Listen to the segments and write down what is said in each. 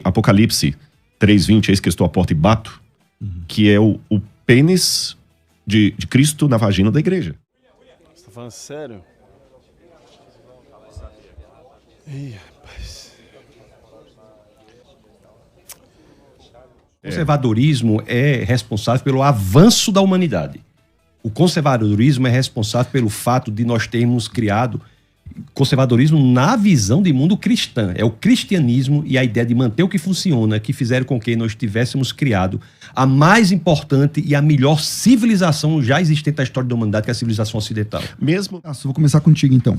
Apocalipse 3:20, eis que estou à porta e bato, que é o pênis de Cristo na vagina da igreja. Você tá falando sério? Ih, rapaz. O conservadorismo é responsável pelo avanço da humanidade. O conservadorismo é responsável pelo fato de nós termos criado conservadorismo na visão de mundo cristã. É o cristianismo e a ideia de manter o que funciona que fizeram com que nós tivéssemos criado a mais importante e a melhor civilização já existente na história da humanidade, que é a civilização ocidental. Mesmo... Vou começar contigo, então.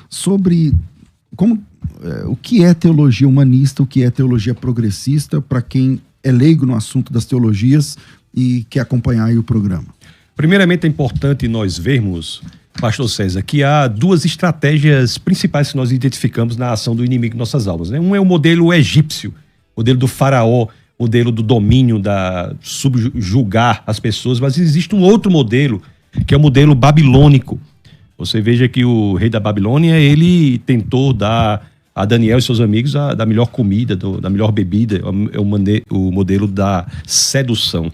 Sobre o que é teologia humanista, o que é teologia progressista, para quem é leigo no assunto das teologias e quer acompanhar aí o programa. Primeiramente, é importante nós vermos, pastor César, que há duas estratégias principais que nós identificamos na ação do inimigo de nossas almas, né? Um é o modelo egípcio, modelo do faraó, modelo do domínio, da subjugar as pessoas, mas existe um outro modelo, que é o modelo babilônico. Você veja que o rei da Babilônia, ele tentou dar a Daniel e seus amigos da melhor comida, da melhor bebida, é o modelo da sedução,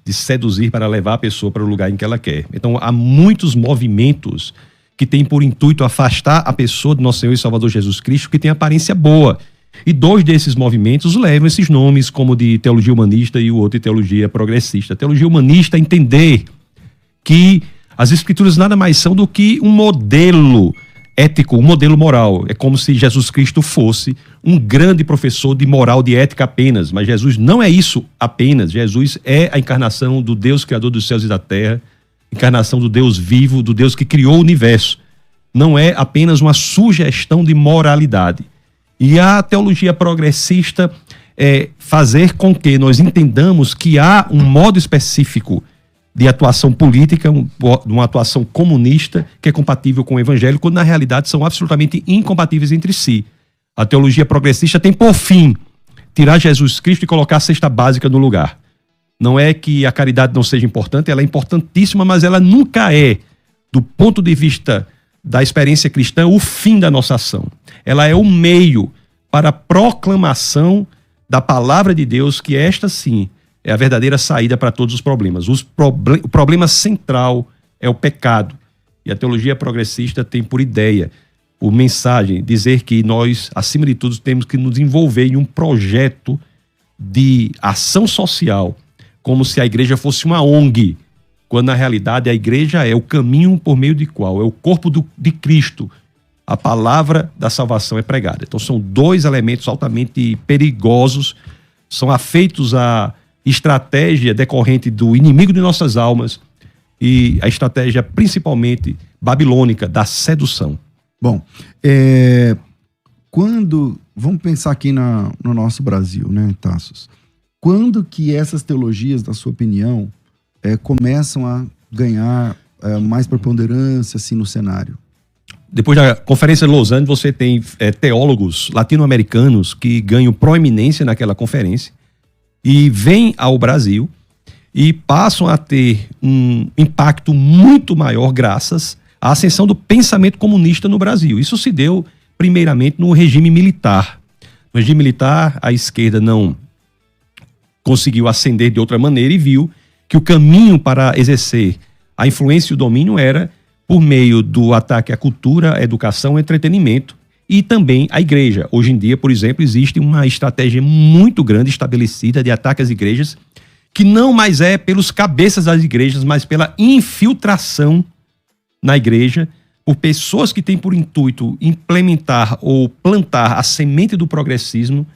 de seduzir para levar a pessoa para o lugar em que ela quer. Então, há muitos movimentos que têm por intuito afastar a pessoa do nosso Senhor e Salvador Jesus Cristo, que tem aparência boa. E dois desses movimentos levam esses nomes, como de teologia humanista e o outro de teologia progressista. A teologia humanista é entender que as escrituras nada mais são do que um modelo ético, um modelo moral. É como se Jesus Cristo fosse um grande professor de moral, de ética apenas. Mas Jesus não é isso apenas. Jesus é a encarnação do Deus criador dos céus e da terra, encarnação do Deus vivo, do Deus que criou o universo. Não é apenas uma sugestão de moralidade. E a teologia progressista é fazer com que nós entendamos que há um modo específico de atuação política, uma atuação comunista que é compatível com o evangelho, quando na realidade são absolutamente incompatíveis entre si. A teologia progressista tem por fim tirar Jesus Cristo e colocar a cesta básica no lugar. Não é que a caridade não seja importante, ela é importantíssima, mas ela nunca é, do ponto de vista da experiência cristã, o fim da nossa ação. Ela é o meio para a proclamação da palavra de Deus, que esta sim é a verdadeira saída para todos os problemas. O problema central é o pecado. E a teologia progressista tem por ideia, por mensagem, dizer que nós, acima de tudo, temos que nos envolver em um projeto de ação social, como se a igreja fosse uma ONG, quando na realidade a igreja é o caminho por meio de qual? É o corpo de Cristo. A palavra da salvação é pregada. Então são dois elementos altamente perigosos, são afeitos à estratégia decorrente do inimigo de nossas almas e a estratégia principalmente babilônica da sedução. Bom, vamos pensar aqui no nosso Brasil, né, Tassos? Quando que essas teologias, na sua opinião, começam a ganhar mais preponderância assim, no cenário? Depois da Conferência de Lausanne, você tem teólogos latino-americanos que ganham proeminência naquela conferência e vêm ao Brasil e passam a ter um impacto muito maior graças à ascensão do pensamento comunista no Brasil. Isso se deu, primeiramente, no regime militar. No regime militar, a esquerda não conseguiu ascender de outra maneira e viu que o caminho para exercer a influência e o domínio era por meio do ataque à cultura, à educação, ao entretenimento e também à igreja. Hoje em dia, por exemplo, existe uma estratégia muito grande estabelecida de ataque às igrejas, que não mais é pelos cabeças das igrejas, mas pela infiltração na igreja, por pessoas que têm por intuito implementar ou plantar a semente do progressismo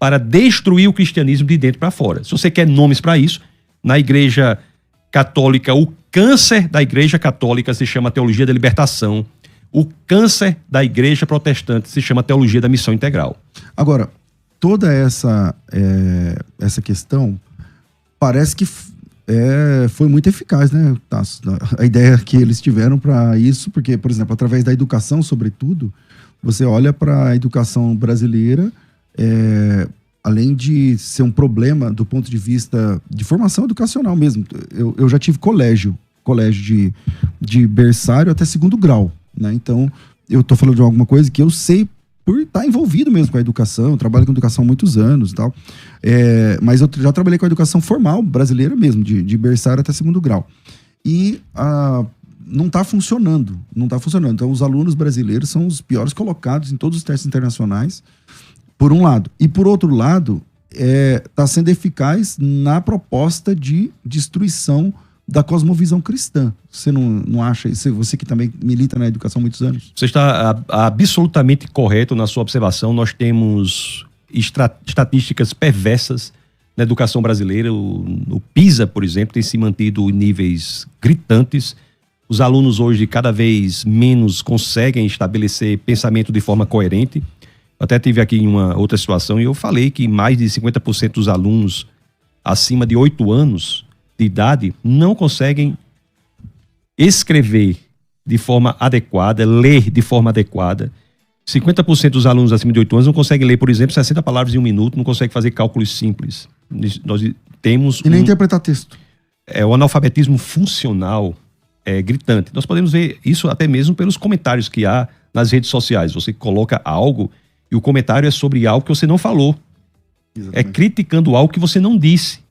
para destruir o cristianismo de dentro para fora. Se você quer nomes para isso, na igreja católica, o câncer da igreja católica se chama teologia da libertação. O câncer da igreja protestante se chama teologia da missão integral. Agora, toda essa questão parece que foi muito eficaz, né, Tassos? A ideia que eles tiveram para isso, porque, por exemplo, através da educação, sobretudo, você olha para a educação brasileira, além de ser um problema do ponto de vista de formação educacional mesmo. Eu já tive colégio de berçário até segundo grau, né? Então, eu estou falando de alguma coisa que eu sei por estar envolvido mesmo com a educação. Eu trabalho com educação há muitos anos e tal. Mas eu já trabalhei com a educação formal brasileira mesmo, de berçário até segundo grau. E não está funcionando. Não está funcionando. Então, os alunos brasileiros são os piores colocados em todos os testes internacionais, por um lado. E, por outro lado, está sendo eficaz na proposta de destruição da cosmovisão cristã. Você não acha isso? Você que também milita na educação há muitos anos? Você está absolutamente correto na sua observação. Nós temos estatísticas perversas na educação brasileira. O PISA, por exemplo, tem se mantido em níveis gritantes. Os alunos hoje cada vez menos conseguem estabelecer pensamento de forma coerente. Eu até tive aqui em uma outra situação e eu falei que mais de 50% dos alunos acima de 8 anos de idade não conseguem escrever de forma adequada, ler de forma adequada. 50% dos alunos acima de 8 anos não conseguem ler, por exemplo, 60 palavras em um minuto, não conseguem fazer cálculos simples. Nós temos e nem interpretar texto. O analfabetismo funcional é gritante. Nós podemos ver isso até mesmo pelos comentários que há nas redes sociais. Você coloca algo e o comentário é sobre algo que você não falou. Exatamente. É criticando algo que você não disse.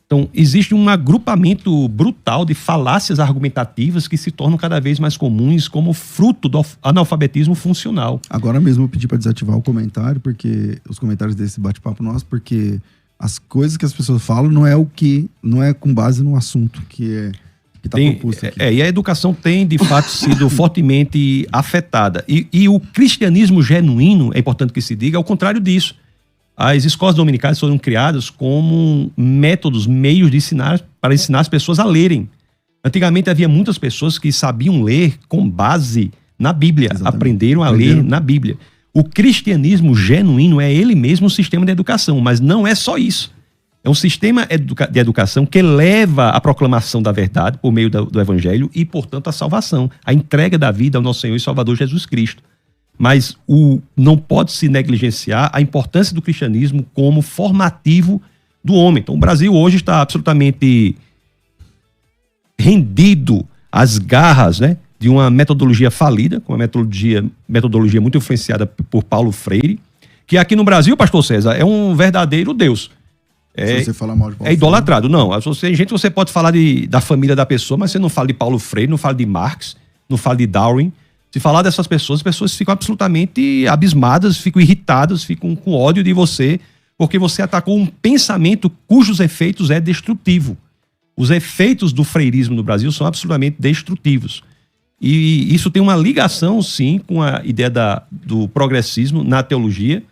Então, existe um agrupamento brutal de falácias argumentativas que se tornam cada vez mais comuns como fruto do analfabetismo funcional. Agora mesmo eu pedi para desativar o comentário, porque os comentários desse bate-papo nosso, porque as coisas que as pessoas falam não é com base no assunto que está proposto aqui. E a educação tem, de fato, sido fortemente afetada. E o cristianismo genuíno, é importante que se diga, é o contrário disso. As escolas dominicais foram criadas como métodos, meios de ensinar, para ensinar as pessoas a lerem. Antigamente havia muitas pessoas que sabiam ler com base na Bíblia. Exatamente. Aprenderam a ler na Bíblia. O cristianismo genuíno é ele mesmo um sistema de educação, mas não é só isso. É um sistema de educação que leva a proclamação da verdade por meio do Evangelho e, portanto, a salvação, a entrega da vida ao nosso Senhor e Salvador Jesus Cristo. Mas não pode se negligenciar a importância do cristianismo como formativo do homem. Então, o Brasil hoje está absolutamente rendido às garras, né, de uma metodologia falida, com uma metodologia muito influenciada por Paulo Freire, que aqui no Brasil, pastor César, é um verdadeiro Deus. Se você falar mal de Paulo idolatrado. Não, você pode falar da família da pessoa, mas você não fala de Paulo Freire, não fala de Marx, não fala de Darwin. Se falar dessas pessoas, as pessoas ficam absolutamente abismadas, ficam irritadas, ficam com ódio de você, porque você atacou um pensamento cujos efeitos é destrutivo. Os efeitos do freirismo no Brasil são absolutamente destrutivos. E isso tem uma ligação, sim, com a ideia do progressismo na teologia,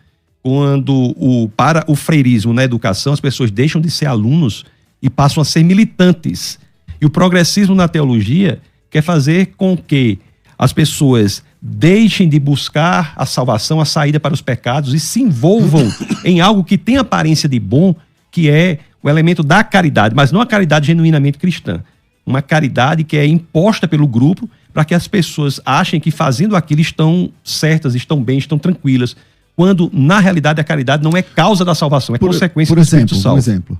quando para o freirismo na educação, as pessoas deixam de ser alunos e passam a ser militantes. E o progressismo na teologia quer fazer com que as pessoas deixem de buscar a salvação, a saída para os pecados e se envolvam em algo que tem aparência de bom, que é o elemento da caridade, mas não a caridade genuinamente cristã. Uma caridade que é imposta pelo grupo para que as pessoas achem que fazendo aquilo estão certas, estão bem, estão tranquilas, quando na realidade a caridade não é causa da salvação, é consequência do Espírito Santo. Por exemplo,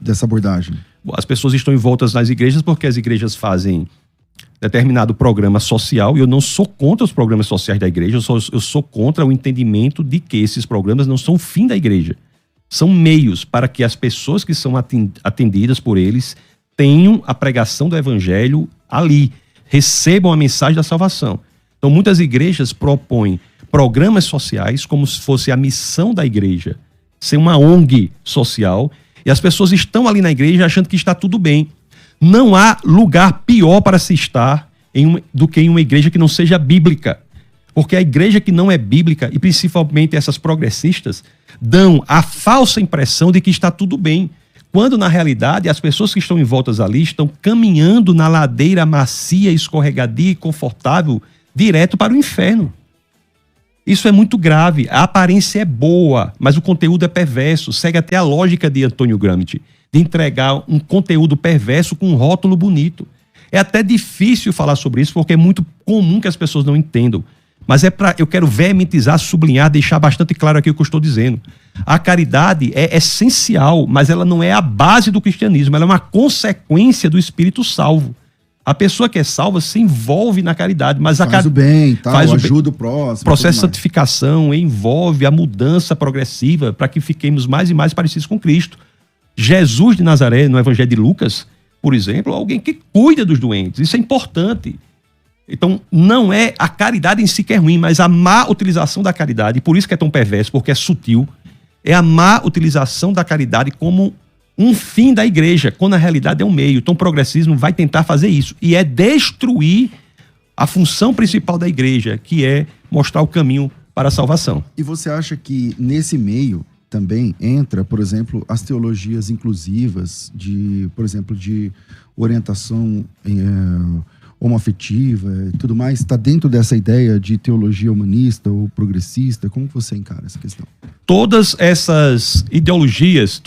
dessa abordagem. As pessoas estão envoltas nas igrejas porque as igrejas fazem determinado programa social, e eu não sou contra os programas sociais da igreja, eu sou contra o entendimento de que esses programas não são o fim da igreja. São meios para que as pessoas que são atendidas por eles tenham a pregação do evangelho ali, recebam a mensagem da salvação. Então, muitas igrejas propõem programas sociais como se fosse a missão da igreja, ser uma ONG social, e as pessoas estão ali na igreja achando que está tudo bem. Não há lugar pior para se estar do que em uma igreja que não seja bíblica. Porque a igreja que não é bíblica, e principalmente essas progressistas, dão a falsa impressão de que está tudo bem. Quando, na realidade, as pessoas que estão envoltas ali estão caminhando na ladeira macia, escorregadia e confortável, direto para o inferno. Isso é muito grave. A aparência é boa, mas o conteúdo é perverso. Segue até a lógica de Antônio Gramsci, de entregar um conteúdo perverso com um rótulo bonito. É até difícil falar sobre isso, porque é muito comum que as pessoas não entendam. Mas eu quero veementizar, sublinhar, deixar bastante claro aqui o que eu estou dizendo. A caridade é essencial, mas ela não é a base do cristianismo, ela é uma consequência do espírito salvo. A pessoa que é salva se envolve na caridade, mas Faz o bem, tal, faz o ajuda o próximo. processo de tudo mais. santificação envolve a mudança progressiva para que fiquemos mais e mais parecidos com Cristo. Jesus de Nazaré, no Evangelho de Lucas, por exemplo, é alguém que cuida dos doentes. Isso é importante. Então, não é a caridade em si que é ruim, mas a má utilização da caridade, e por isso que é tão perverso, porque é sutil, é a má utilização da caridade como um fim da igreja, quando na realidade é um meio. Então o progressismo vai tentar fazer isso, e é destruir a função principal da igreja, que é mostrar o caminho para a salvação. E você acha que nesse meio também entra, por exemplo, as teologias inclusivas, por exemplo, de orientação homoafetiva e tudo mais? Está dentro dessa ideia de teologia humanista ou progressista? Como você encara essa questão? Todas essas ideologias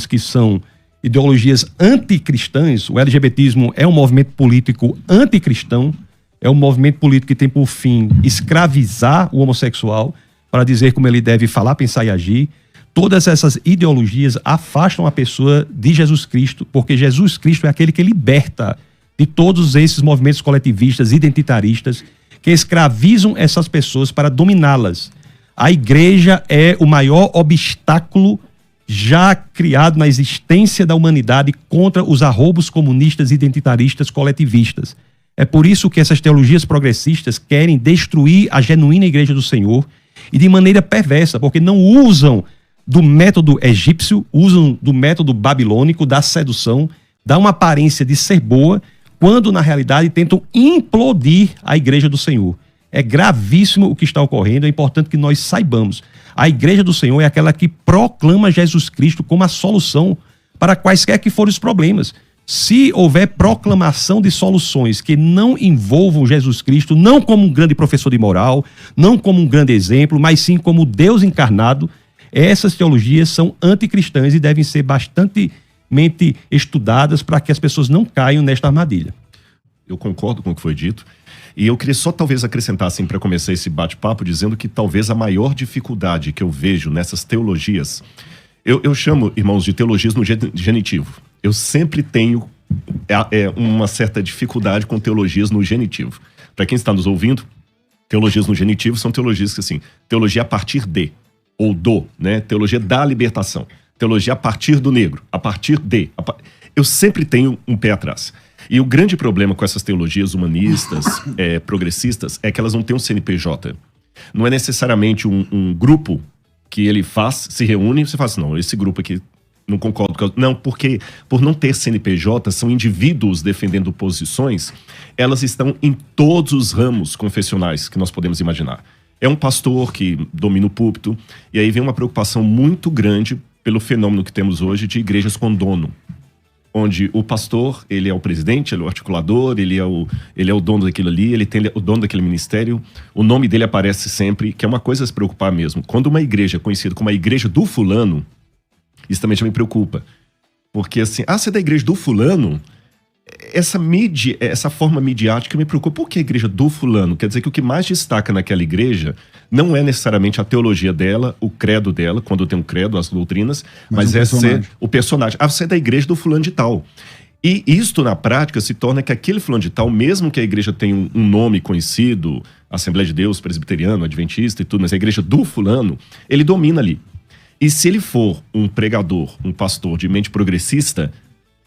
que são ideologias anticristãs, o LGBTismo é um movimento político anticristão, é um movimento político que tem por fim escravizar o homossexual para dizer como ele deve falar, pensar e agir. Todas essas ideologias afastam a pessoa de Jesus Cristo, porque Jesus Cristo é aquele que liberta de todos esses movimentos coletivistas, identitaristas, que escravizam essas pessoas para dominá-las. A igreja é o maior obstáculo já criado na existência da humanidade contra os arroubos comunistas, identitaristas, coletivistas. É por isso que essas teologias progressistas querem destruir a genuína igreja do Senhor, e de maneira perversa, porque não usam do método egípcio, usam do método babilônico, da sedução, dá uma aparência de ser boa, quando na realidade tentam implodir a igreja do Senhor. É gravíssimo o que está ocorrendo, é importante que nós saibamos. A igreja do Senhor é aquela que proclama Jesus Cristo como a solução para quaisquer que forem os problemas. Se houver proclamação de soluções que não envolvam Jesus Cristo, não como um grande professor de moral, não como um grande exemplo, mas sim como Deus encarnado, essas teologias são anticristãs e devem ser bastante estudadas para que as pessoas não caiam nesta armadilha. Eu concordo com o que foi dito. E eu queria só talvez acrescentar, assim, para começar esse bate-papo, dizendo que talvez a maior dificuldade que eu vejo nessas teologias, eu chamo, irmãos, de teologias no genitivo. Eu sempre tenho uma certa dificuldade com teologias no genitivo. Para quem está nos ouvindo, teologias no genitivo são teologias que, assim, teologia a partir de, ou do, né? Teologia da libertação. Teologia a partir do negro, a partir de. Eu sempre tenho um pé atrás. E o grande problema com essas teologias humanistas, progressistas, é que elas não têm um CNPJ. Não é necessariamente um grupo que ele se reúne e você fala assim, não, esse grupo aqui não concordo com... Não, porque por não ter CNPJ, são indivíduos defendendo posições, elas estão em todos os ramos confessionais que nós podemos imaginar. É um pastor que domina o púlpito, e aí vem uma preocupação muito grande pelo fenômeno que temos hoje de igrejas com dono, onde o pastor, ele é o presidente, ele é o articulador, ele é o dono daquilo ali, ele tem o dono daquele ministério, o nome dele aparece sempre, que é uma coisa a se preocupar mesmo. Quando uma igreja é conhecida como a igreja do fulano, isso também já me preocupa. Porque assim, você é da igreja do fulano? Essa forma midiática me preocupa. Por que a igreja do fulano? Quer dizer que o que mais destaca naquela igreja não é necessariamente a teologia dela, o credo dela, quando tem um credo, as doutrinas, mas é ser o personagem. Você é da igreja do fulano de tal. E isto, na prática, se torna que aquele fulano de tal, mesmo que a igreja tenha um nome conhecido, Assembleia de Deus, Presbiteriano, Adventista e tudo, mas a igreja do fulano, ele domina ali. E se ele for um pregador, um pastor de mente progressista,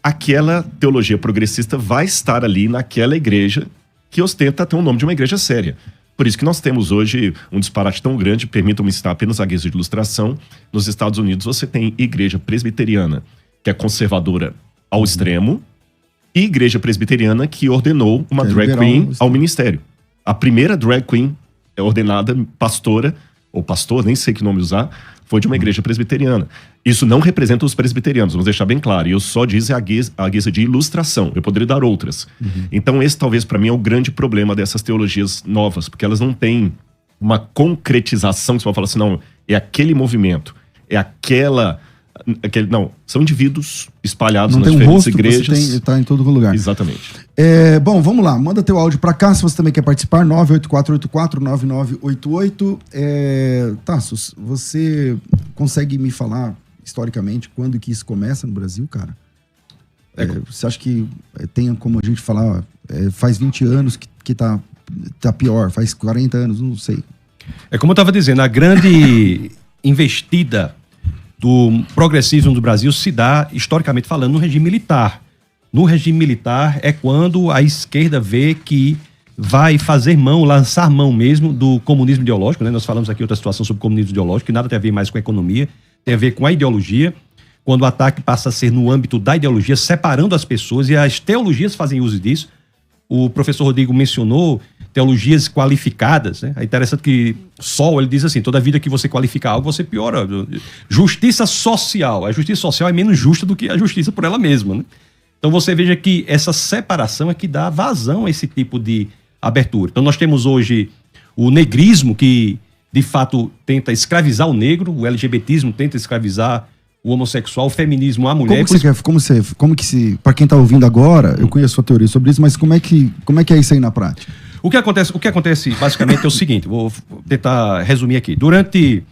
aquela teologia progressista vai estar ali naquela igreja que ostenta ter o nome de uma igreja séria. Por isso que nós temos hoje um disparate tão grande, permitam-me citar apenas a guisa de ilustração. Nos Estados Unidos você tem igreja presbiteriana, que é conservadora ao extremo, e igreja presbiteriana que ordenou uma drag queen ao ministério. A primeira drag queen ordenada pastora, ou pastor, nem sei que nome usar, foi de uma igreja presbiteriana. Isso não representa os presbiterianos, vamos deixar bem claro. E eu só disse a guisa de ilustração. Eu poderia dar outras. Então esse talvez para mim é o grande problema dessas teologias novas, porque elas não têm uma concretização que você vai falar assim, não, é aquele movimento, é não, são indivíduos espalhados nas diferentes igrejas. Está em todo lugar. Exatamente. Bom, vamos lá. Manda teu áudio para cá, se você também quer participar. 984849988. Tassos, você consegue me falar, historicamente, quando que isso começa no Brasil, cara? Você acha que tem como a gente falar, faz 20 anos que tá pior, faz 40 anos, não sei. É como eu estava dizendo, a grande investida do progressismo do Brasil se dá, historicamente falando, no regime militar. No regime militar é quando a esquerda vê que vai fazer mão, lançar mão mesmo do comunismo ideológico, né? Nós falamos aqui outra situação sobre o comunismo ideológico, que nada tem a ver mais com a economia, tem a ver com a ideologia, quando o ataque passa a ser no âmbito da ideologia, separando as pessoas, e as teologias fazem uso disso. O professor Rodrigo mencionou teologias qualificadas, né? É interessante que ele diz assim, toda vida que você qualifica algo, você piora. Justiça social. A justiça social é menos justa do que a justiça por ela mesma, né? Então você veja que essa separação é que dá vazão a esse tipo de abertura. Então nós temos hoje o negrismo, que de fato tenta escravizar o negro, o LGBTismo tenta escravizar o homossexual, o feminismo, a mulher. Como que se, para quem está ouvindo agora, eu conheço a sua teoria sobre isso, mas como é que é isso aí na prática? O que acontece basicamente é o seguinte, vou tentar resumir aqui. Durante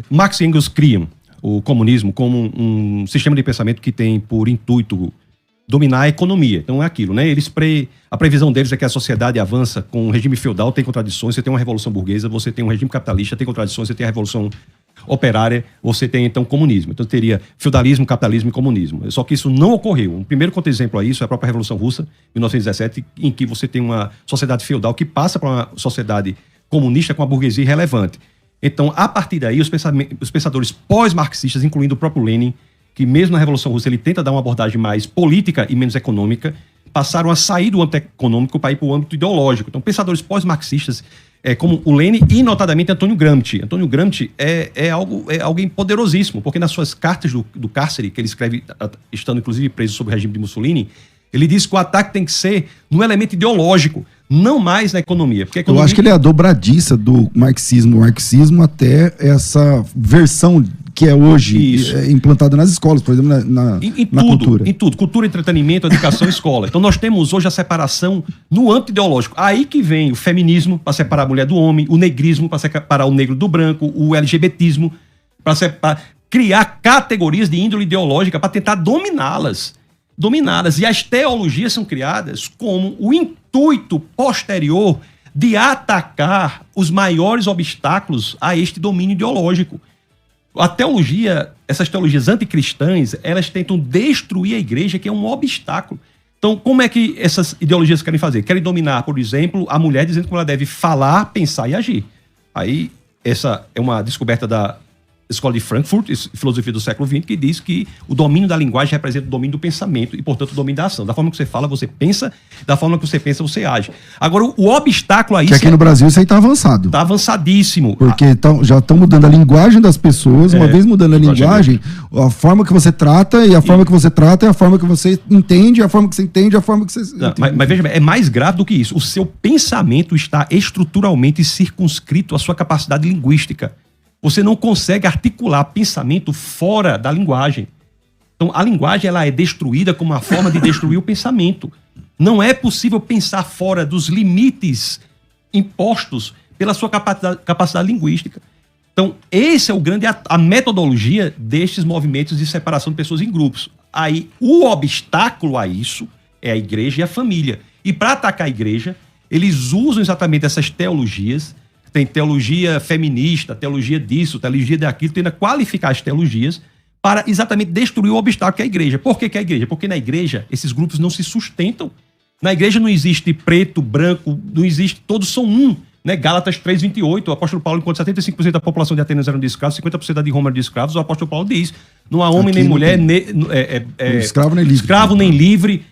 Marx e Engels criam o comunismo como um sistema de pensamento que tem por intuito dominar a economia. Então é aquilo, né? A previsão deles é que a sociedade avança com um regime feudal, tem contradições, você tem uma revolução burguesa, você tem um regime capitalista, tem contradições, você tem a revolução operária, você tem então comunismo. Então teria feudalismo, capitalismo e comunismo. Só que isso não ocorreu. Um primeiro contra-exemplo a isso é a própria Revolução Russa, 1917, em que você tem uma sociedade feudal que passa para uma sociedade comunista com a burguesia irrelevante. Então, a partir daí, os pensadores pós-marxistas, incluindo o próprio Lenin, que mesmo na Revolução Russa ele tenta dar uma abordagem mais política e menos econômica, passaram a sair do âmbito econômico para ir para o âmbito ideológico. Então, pensadores pós-marxistas, como o Lenin e, notadamente, Antônio Gramsci. Antônio Gramsci é alguém poderosíssimo, porque nas suas cartas do cárcere, que ele escreve, estando inclusive preso sob o regime de Mussolini, ele diz que o ataque tem que ser no elemento ideológico, não mais na economia. Porque a economia... Eu acho que ele é a dobradiça do marxismo até essa versão que é hoje implantada nas escolas, por exemplo, na cultura. Em tudo. Cultura, entretenimento, educação e escola. Então nós temos hoje a separação no âmbito ideológico. Aí que vem o feminismo, para separar a mulher do homem, o negrismo, para separar o negro do branco, o LGBTismo, para criar categorias de índole ideológica, para tentar dominá-las. E as teologias são criadas como o intuito posterior de atacar os maiores obstáculos a este domínio ideológico. A teologia, essas teologias anticristãs, elas tentam destruir a igreja, que é um obstáculo. Então, como é que essas ideologias querem fazer? Querem dominar, por exemplo, a mulher, dizendo como ela deve falar, pensar e agir. Aí, essa é uma descoberta da Escola de Frankfurt, filosofia do século XX, que diz que o domínio da linguagem representa o domínio do pensamento e, portanto, o domínio da ação. Da forma que você fala, você pensa, da forma que você pensa, você age. Agora, o obstáculo aí... Que aqui no Brasil isso aí tá avançado. Tá avançadíssimo. Porque já estão mudando a linguagem das pessoas, uma vez mudando a linguagem, a forma que você trata, e a forma que você trata é a forma que você entende, a forma que você entende, a forma que você... Não, mas veja bem, é mais grave do que isso. O seu pensamento está estruturalmente circunscrito à sua capacidade linguística. Você não consegue articular pensamento fora da linguagem. Então, a linguagem ela é destruída como uma forma de destruir o pensamento. Não é possível pensar fora dos limites impostos pela sua capacidade linguística. Então, esse é o grande... A metodologia destes movimentos de separação de pessoas em grupos. Aí, o obstáculo a isso é a igreja e a família. E para atacar a igreja, eles usam exatamente essas teologias. Tem teologia feminista, teologia disso, teologia daquilo, tenta qualificar as teologias para exatamente destruir o obstáculo que é a igreja. Por que é a igreja? Porque na igreja esses grupos não se sustentam. Na igreja não existe preto, branco, não existe, todos são um. Né? Gálatas 3:28, o apóstolo Paulo, enquanto 75% da população de Atenas eram de escravos, 50% da de Roma eram de escravos, o apóstolo Paulo diz, não há homem nem mulher, escravo nem livre,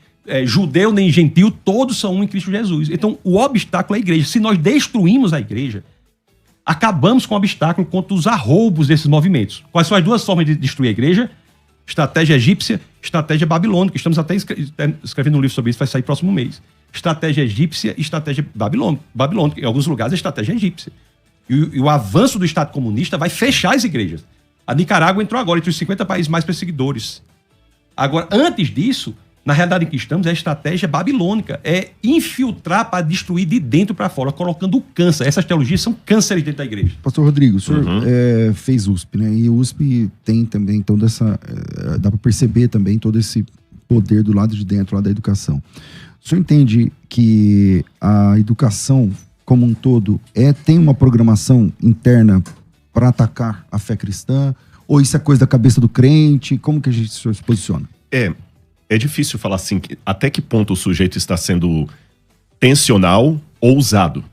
judeu nem gentil, todos são um em Cristo Jesus. Então, o obstáculo é a igreja. Se nós destruímos a igreja, acabamos com o obstáculo contra os arroubos desses movimentos. Quais são as duas formas de destruir a igreja? Estratégia egípcia, estratégia babilônica. Estamos até escrevendo um livro sobre isso, vai sair próximo mês. Estratégia egípcia e estratégia babilônica. Em alguns lugares, a estratégia egípcia. E o avanço do Estado comunista vai fechar as igrejas. A Nicarágua entrou agora entre os 50 países mais perseguidores. Agora, antes disso, Na realidade em que estamos, é a estratégia babilônica. É infiltrar para destruir de dentro para fora, colocando o câncer. Essas teologias são cânceres dentro da igreja. Pastor Rodrigo, o senhor fez USP, né? E o USP tem também toda essa... dá para perceber também todo esse poder do lado de dentro, lá da educação. O senhor entende que a educação como um todo tem uma programação interna para atacar a fé cristã? Ou isso é coisa da cabeça do crente? Como que o senhor se posiciona? É difícil falar assim, até que ponto o sujeito está sendo tensional ou ousado.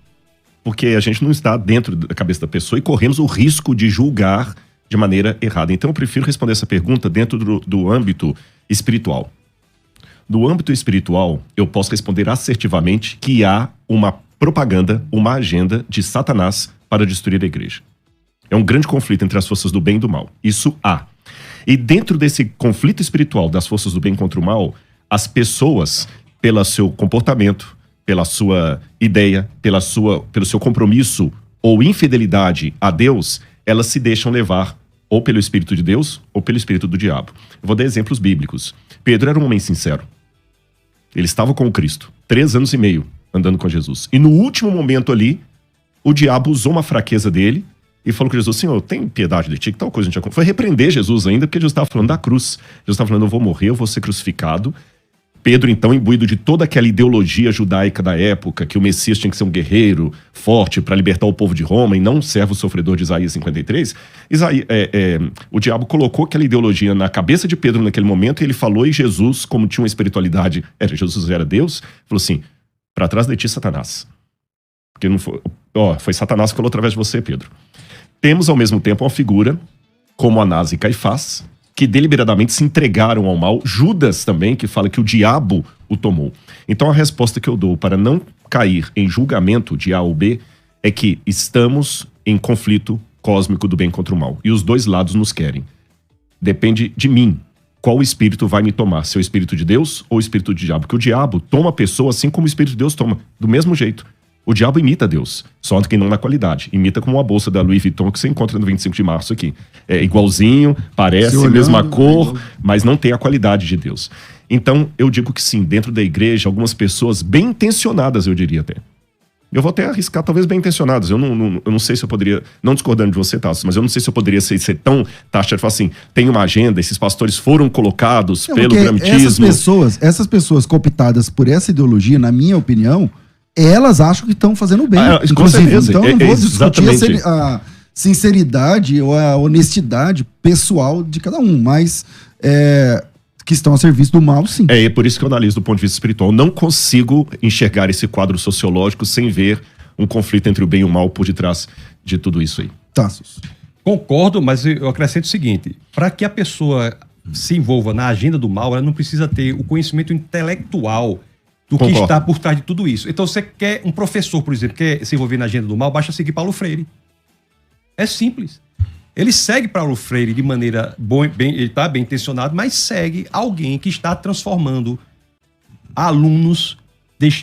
Porque a gente não está dentro da cabeça da pessoa e corremos o risco de julgar de maneira errada. Então eu prefiro responder essa pergunta dentro do âmbito espiritual. No âmbito espiritual, eu posso responder assertivamente que há uma propaganda, uma agenda de Satanás para destruir a igreja. É um grande conflito entre as forças do bem e do mal. Isso há. E dentro desse conflito espiritual das forças do bem contra o mal, as pessoas, pelo seu comportamento, pela sua ideia, pelo seu compromisso ou infidelidade a Deus, elas se deixam levar ou pelo Espírito de Deus ou pelo Espírito do diabo. Eu vou dar exemplos bíblicos. Pedro era um homem sincero. Ele estava com o Cristo, 3 anos e meio andando com Jesus. E no último momento ali, o diabo usou uma fraqueza dele e falou com Jesus: Senhor, tem piedade de ti, que tal coisa a gente já... Foi repreender Jesus ainda, porque Jesus estava falando da cruz. Jesus estava falando: eu vou morrer, eu vou ser crucificado. Pedro, então, imbuído de toda aquela ideologia judaica da época, que o Messias tinha que ser um guerreiro forte para libertar o povo de Roma e não um servo sofredor de Isaías 53, o diabo colocou aquela ideologia na cabeça de Pedro naquele momento e ele falou, e Jesus, como tinha uma espiritualidade, Jesus era Deus, falou assim: para trás de ti, Satanás. Porque não foi Satanás que falou através de você, Pedro. Temos, ao mesmo tempo, uma figura como Anás e Caifás, que deliberadamente se entregaram ao mal. Judas também, que fala que o diabo o tomou. Então a resposta que eu dou para não cair em julgamento de A ou B é que estamos em conflito cósmico do bem contra o mal. E os dois lados nos querem. Depende de mim. Qual espírito vai me tomar? Se é o espírito de Deus ou o espírito do diabo? Porque o diabo toma a pessoa assim como o espírito de Deus toma. Do mesmo jeito. O diabo imita Deus, só que não na qualidade. Imita como uma bolsa da Louis Vuitton que você encontra no 25 de março aqui. É igualzinho, parece, olhando, mesma cor, mas não tem a qualidade de Deus. Então, eu digo que sim, dentro da igreja, algumas pessoas bem intencionadas, eu diria até. Eu vou até arriscar, talvez bem intencionadas. Eu não sei se eu poderia, não discordando de você, Tasso, mas eu não sei se eu poderia ser tão taxa de falar assim, tem uma agenda, esses pastores foram colocados pelo gramitismo. Essas pessoas cooptadas por essa ideologia, na minha opinião, elas acham que estão fazendo bem. Com certeza. Então eu não vou discutir a sinceridade ou a honestidade pessoal de cada um, mas que estão a serviço do mal, sim. É por isso que eu analiso do ponto de vista espiritual. Não consigo enxergar esse quadro sociológico sem ver um conflito entre o bem e o mal por detrás de tudo isso aí. Tassos. Concordo, mas eu acrescento o seguinte: para que a pessoa se envolva na agenda do mal, ela não precisa ter o conhecimento intelectual do que está por trás de tudo isso. Então, você quer um professor, por exemplo, quer se envolver na agenda do mal, basta seguir Paulo Freire. É simples. Ele segue Paulo Freire de maneira ele está bem intencionado, mas segue alguém que está transformando alunos,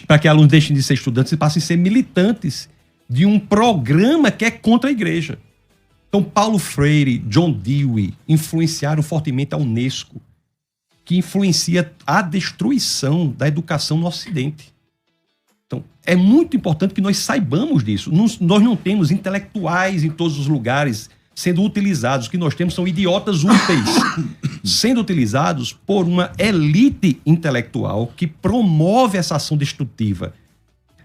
para que alunos deixem de ser estudantes e passem a ser militantes de um programa que é contra a igreja. Então, Paulo Freire, John Dewey influenciaram fortemente a Unesco, que influencia a destruição da educação no Ocidente. Então, é muito importante que nós saibamos disso. Nós não temos intelectuais em todos os lugares sendo utilizados. O que nós temos são idiotas úteis sendo utilizados por uma elite intelectual que promove essa ação destrutiva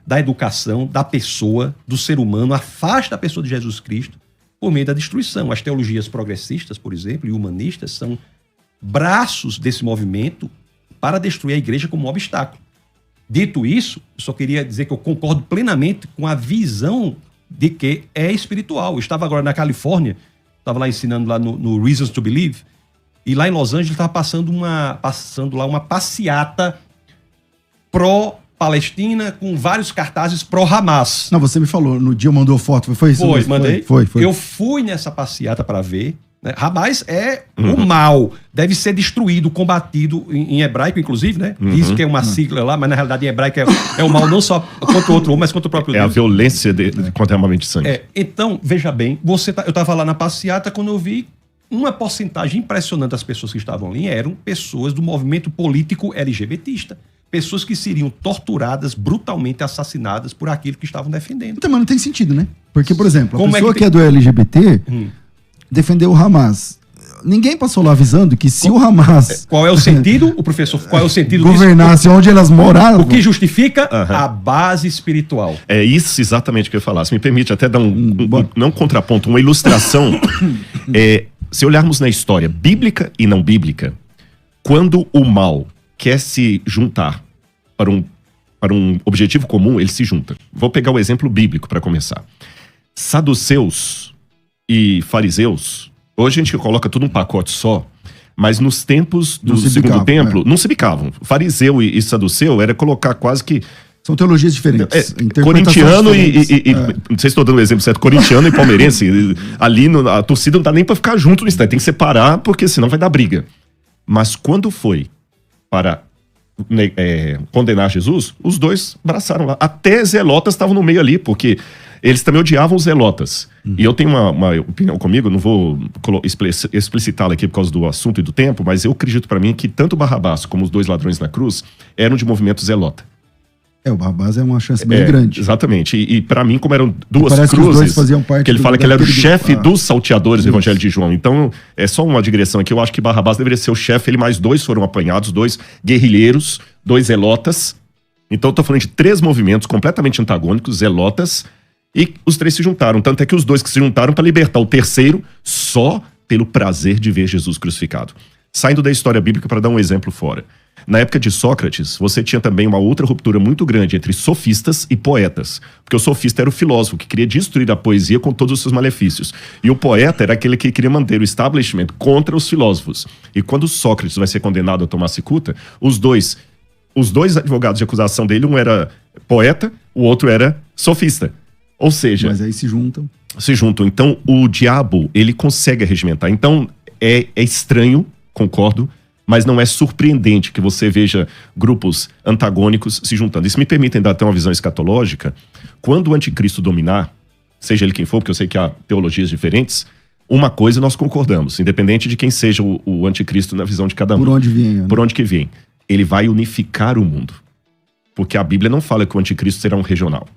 da educação, da pessoa, do ser humano, afasta a pessoa de Jesus Cristo por meio da destruição. As teologias progressistas, por exemplo, e humanistas são braços desse movimento para destruir a igreja como um obstáculo. Dito isso, eu só queria dizer que eu concordo plenamente com a visão de que é espiritual. Eu estava agora na Califórnia, estava lá ensinando lá no Reasons to Believe, e lá em Los Angeles estava passando lá uma passeata pró-Palestina com vários cartazes pró-Hamas. Não, você me falou, no dia mandou foto, foi isso? Foi, mandei. Foi. Eu fui nessa passeata para ver. Hamas é o mal, deve ser destruído, combatido em hebraico, inclusive, né? Diz que é uma sigla lá, mas na realidade em hebraico é o mal não só contra o outro homem, mas contra o próprio Deus. É a violência contra a armamento de sangue. Então, veja bem, eu estava lá na passeata quando eu vi uma porcentagem impressionante das pessoas que estavam ali eram pessoas do movimento político LGBTista. Pessoas que seriam torturadas, brutalmente assassinadas por aquilo que estavam defendendo. Então, mas não tem sentido, né? Porque, por exemplo, a Como pessoa é que que é do LGBT defendeu o Hamas. Ninguém passou lá avisando que se o Hamas Qual é o sentido, o professor? Qual é o sentido governasse onde elas moravam? O que justifica? A base espiritual. É isso exatamente que eu ia falar. Se me permite até dar não um contraponto, uma ilustração. Se olharmos na história bíblica e não bíblica, quando o mal quer se juntar para um objetivo comum, ele se junta. Vou pegar o exemplo bíblico para começar. Saduceus e fariseus, hoje a gente coloca tudo num pacote só, mas nos tempos do segundo templo, não se bicavam. Fariseu e saduceu era colocar quase que... São teologias diferentes. Corintiano não sei se estou dando o exemplo certo, corintiano e palmeirense, ali a torcida não dá nem para ficar junto no instante, tem que separar, porque senão vai dar briga. Mas quando foi para condenar Jesus, os dois abraçaram lá. Até zelotas estavam no meio ali, porque eles também odiavam os zelotas. E eu tenho uma opinião comigo, não vou explicitá-la aqui por causa do assunto e do tempo, mas eu acredito para mim que tanto Barrabás como os dois ladrões na cruz eram de movimento zelota. O Barrabás é uma chance bem grande. Exatamente. E para mim, como eram duas cruzes, que os dois faziam parte que ele fala que ele era o chefe dos salteadores do Evangelho de João. Então, é só uma digressão aqui. Eu acho que Barrabás deveria ser o chefe. Ele mais dois foram apanhados, 2 guerrilheiros, 2 zelotas. Então, eu tô falando de 3 movimentos completamente antagônicos, zelotas, e os 3 se juntaram. Tanto é que os 2 que se juntaram para libertar o terceiro só pelo prazer de ver Jesus crucificado. Saindo da história bíblica para dar um exemplo fora. Na época de Sócrates, você tinha também uma outra ruptura muito grande entre sofistas e poetas. Porque o sofista era o filósofo que queria destruir a poesia com todos os seus malefícios. E o poeta era aquele que queria manter o establishment contra os filósofos. E quando Sócrates vai ser condenado a tomar cicuta, os dois advogados de acusação dele, um era poeta, o outro era sofista. Ou seja... Mas aí se juntam. Então, o diabo, ele consegue arregimentar. Então, é estranho, concordo, mas não é surpreendente que você veja grupos antagônicos se juntando. E se me permitem dar até uma visão escatológica, quando o anticristo dominar, seja ele quem for, porque eu sei que há teologias diferentes, uma coisa nós concordamos, independente de quem seja o anticristo na visão de cada um. Por onde vem. Né? Por onde que vem. Ele vai unificar o mundo. Porque a Bíblia não fala que o anticristo será um regional.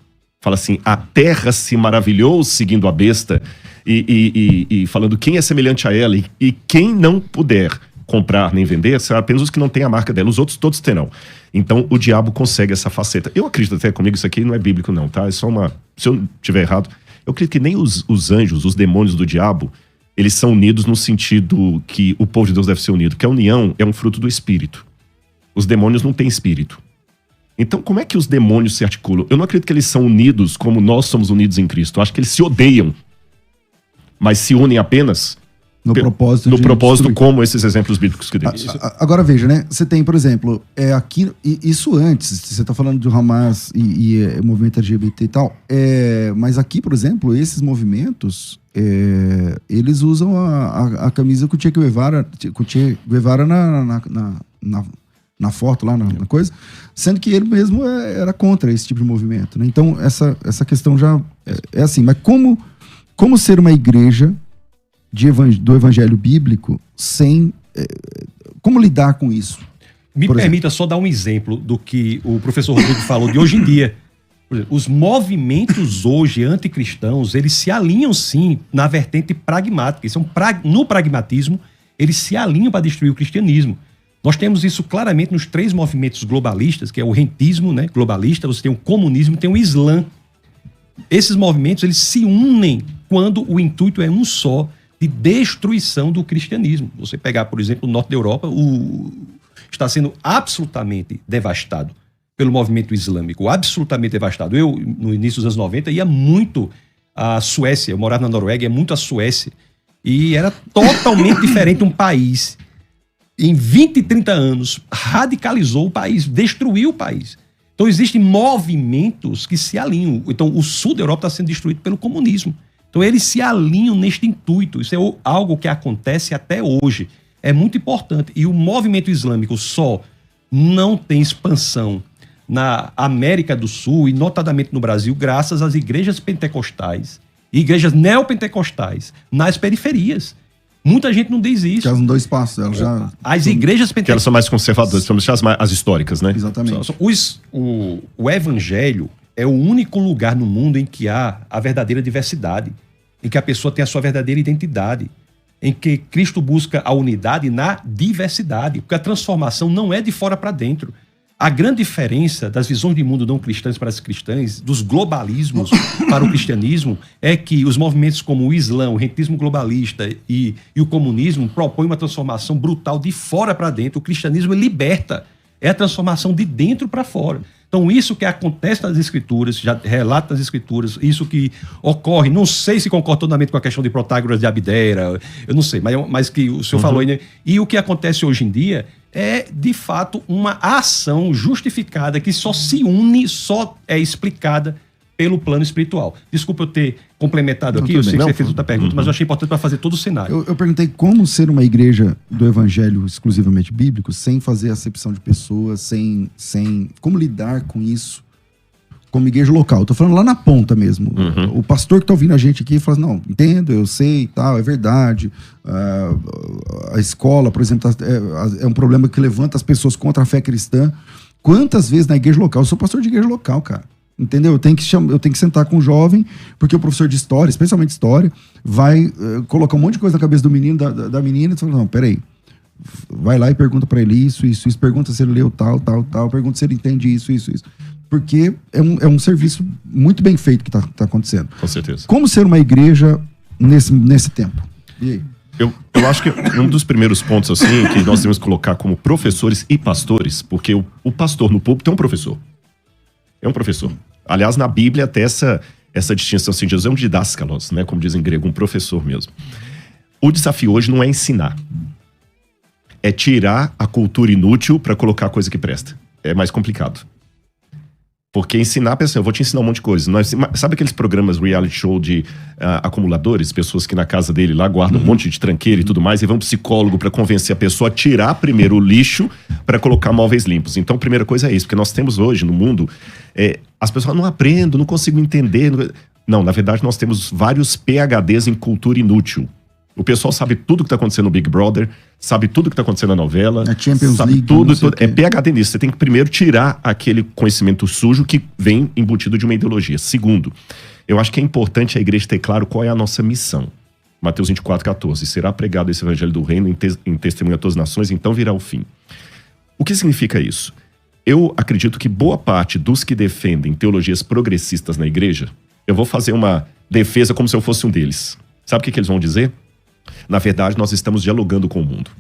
Fala assim, a terra se maravilhou seguindo a besta e falando quem é semelhante a ela e quem não puder comprar nem vender, será apenas os que não têm a marca dela, os outros todos terão. Então o diabo consegue essa faceta. Eu acredito até comigo, isso aqui não é bíblico não, tá? É só uma... Se eu estiver errado, eu acredito que nem os anjos, os demônios do diabo, eles são unidos no sentido que o povo de Deus deve ser unido, porque a união é um fruto do espírito. Os demônios não têm espírito. Então como é que os demônios se articulam? Eu não acredito que eles são unidos como nós somos unidos em Cristo. Eu acho que eles se odeiam, mas se unem apenas... No propósito como esses exemplos bíblicos que dei. Agora veja, né? Você tem, por exemplo, aqui, isso antes, você está falando do Hamas e movimento LGBT e tal, mas aqui, por exemplo, esses movimentos, eles usam a camisa com o Che Guevara na foto lá, na coisa, sendo que ele mesmo era contra esse tipo de movimento, né? Então, essa questão já é assim, mas como ser uma igreja do evangelho bíblico sem... como lidar com isso? Me permita só dar um exemplo do que o professor Rodrigo falou de hoje em dia. Por exemplo, os movimentos hoje anticristãos, eles se alinham sim na vertente pragmática. No pragmatismo, eles se alinham para destruir o cristianismo. Nós temos isso claramente nos 3 movimentos globalistas, que é o rentismo, né, globalista, você tem o comunismo e tem o Islã. Esses movimentos, eles se unem quando o intuito é um só, de destruição do cristianismo. Você pegar, por exemplo, o norte da Europa, está sendo absolutamente devastado pelo movimento islâmico, absolutamente devastado. Eu, no início dos anos 90, ia muito à Suécia, eu morava na Noruega, ia muito à Suécia, e era totalmente diferente um país. Em 20, 30 anos, radicalizou o país, destruiu o país. Então, existem movimentos que se alinham. Então, o sul da Europa está sendo destruído pelo comunismo. Então, eles se alinham neste intuito. Isso é algo que acontece até hoje. É muito importante. E o movimento islâmico só não tem expansão na América do Sul e, notadamente no Brasil, graças às igrejas pentecostais e igrejas neopentecostais nas periferias. Muita gente não diz isso. Que elas não dão espaço, elas já... As igrejas Que elas são mais conservadoras, principalmente as históricas, né? Exatamente. O evangelho é o único lugar no mundo em que há a verdadeira diversidade, em que a pessoa tem a sua verdadeira identidade, em que Cristo busca a unidade na diversidade, porque a transformação não é de fora para dentro. A grande diferença das visões de mundo não cristãs para as cristãs, dos globalismos para o cristianismo, é que os movimentos como o Islã, o rentismo globalista e o comunismo propõem uma transformação brutal de fora para dentro. O cristianismo liberta, é a transformação de dentro para fora. Então, isso que acontece nas Escrituras, já relata nas Escrituras, isso que ocorre, não sei se concordo totalmente com a questão de Protágoras de Abdera, eu não sei, mas que o senhor falou aí, né? E o que acontece hoje em dia é, de fato, uma ação justificada que só se une, só é explicada pelo plano espiritual. Desculpa eu ter complementado aqui, eu sei que você fez outra pergunta, mas eu achei importante para fazer todo o cenário. Eu perguntei como ser uma igreja do evangelho exclusivamente bíblico, sem fazer acepção de pessoas, sem como lidar com isso como igreja local. Eu tô falando lá na ponta mesmo. O pastor que tá ouvindo a gente aqui fala assim, não, entendo, eu sei e tal, é verdade. A escola, por exemplo, é um problema que levanta as pessoas contra a fé cristã. Quantas vezes na igreja local? Eu sou pastor de igreja local, cara. Entendeu? Eu tenho que sentar com o jovem, porque o professor de história, especialmente história, vai colocar um monte de coisa na cabeça do menino, da menina, e fala, não, peraí, vai lá e pergunta pra ele isso, pergunta se ele leu tal, pergunta se ele entende isso. Porque é um serviço muito bem feito que tá acontecendo. Com certeza. Como ser uma igreja nesse tempo? E aí? Eu acho que um dos primeiros pontos, assim, que nós temos que colocar como professores e pastores, porque o pastor no púlpito é um professor. É um professor. Aliás, na Bíblia até essa distinção, assim, Jesus é um didáscalos, né? Como diz em grego, um professor mesmo. O desafio hoje não é ensinar. É tirar a cultura inútil para colocar a coisa que presta. É mais complicado. Porque ensinar, pensa, eu vou te ensinar um monte de coisa. Sabe aqueles programas reality show de acumuladores? Pessoas que na casa dele lá guardam um monte de tranqueira e tudo mais, e vão pro psicólogo para convencer a pessoa a tirar primeiro o lixo para colocar móveis limpos. Então, a primeira coisa é isso, porque nós temos hoje no mundo, as pessoas não aprendem, não consigo entender. Não, na verdade, nós temos vários PhDs em cultura inútil. O pessoal sabe tudo que está acontecendo no Big Brother, sabe tudo que está acontecendo na novela, a Champions sabe League, tudo. É PhD nisso. Você tem que primeiro tirar aquele conhecimento sujo que vem embutido de uma ideologia. Segundo, eu acho que é importante a igreja ter claro qual é a nossa missão. Mateus 24:14. Será pregado esse evangelho do reino em testemunho a todas as nações, então virá o fim. O que significa isso? Eu acredito que boa parte dos que defendem teologias progressistas na igreja, eu vou fazer uma defesa como se eu fosse um deles. Sabe o que eles vão dizer? Na verdade, nós estamos dialogando com o mundo.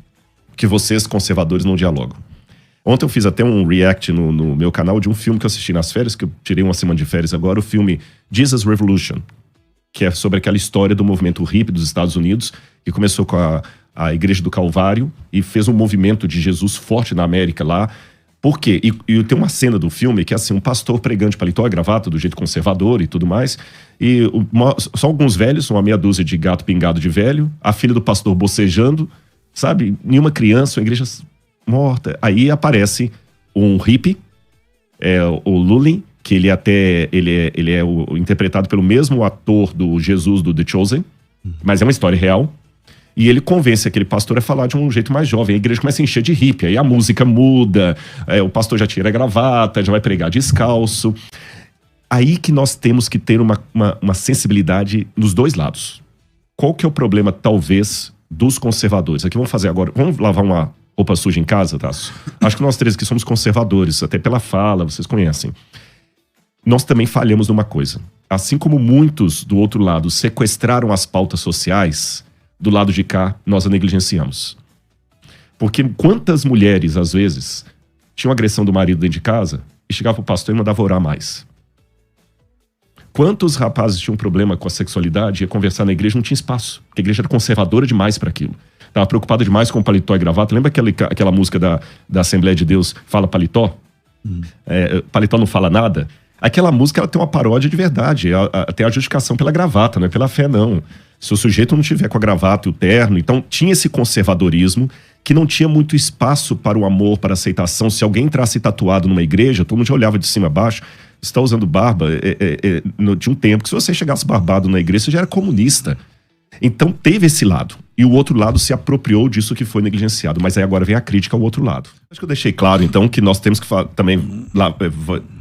Que vocês, conservadores, não dialogam. Ontem eu fiz até um react no meu canal de um filme que eu assisti nas férias, que eu tirei uma semana de férias agora, o filme Jesus Revolution, que é sobre aquela história do movimento hippie dos Estados Unidos, que começou com a Igreja do Calvário e fez um movimento de Jesus forte na América lá. Por quê? E tem uma cena do filme que é assim, um pastor pregando de paletó e gravata, do jeito conservador e tudo mais, e só alguns velhos, uma meia dúzia de gato pingado de velho, a filha do pastor bocejando, sabe? Nenhuma criança, uma igreja morta. Aí aparece um hippie, o Lulin, que ele é interpretado pelo mesmo ator do Jesus do The Chosen, mas é uma história real. E ele convence aquele pastor a falar de um jeito mais jovem. A igreja começa a encher de hippie. Aí a música muda, o pastor já tira a gravata, já vai pregar descalço. Aí que nós temos que ter uma sensibilidade nos dois lados. Qual que é o problema, talvez, dos conservadores? Aqui vamos fazer agora. Vamos lavar uma roupa suja em casa, Tasso? Acho que nós três aqui somos conservadores, até pela fala, vocês conhecem. Nós também falhamos numa coisa. Assim como muitos do outro lado sequestraram as pautas sociais, do lado de cá, nós a negligenciamos. Porque quantas mulheres, às vezes, tinham agressão do marido dentro de casa e chegava pro pastor e mandava orar mais? Quantos rapazes tinham problema com a sexualidade e ia conversar na igreja, não tinha espaço, porque a igreja era conservadora demais para aquilo. Estava preocupada demais com paletó e gravata. Lembra aquela música da Assembleia de Deus, Fala Paletó? Paletó não fala nada? Aquela música ela tem uma paródia de verdade, tem a justificação pela gravata, não é pela fé, não. Se o sujeito não tiver com a gravata e o terno, então tinha esse conservadorismo que não tinha muito espaço para o amor, para a aceitação. Se alguém entrasse tatuado numa igreja, todo mundo já olhava de cima a baixo. Você está usando barba? Tinha um tempo que se você chegasse barbado na igreja, você já era comunista. Então teve esse lado. e o outro lado se apropriou disso que foi negligenciado. Mas aí agora vem a crítica ao outro lado. Acho que eu deixei claro, então, que nós temos que também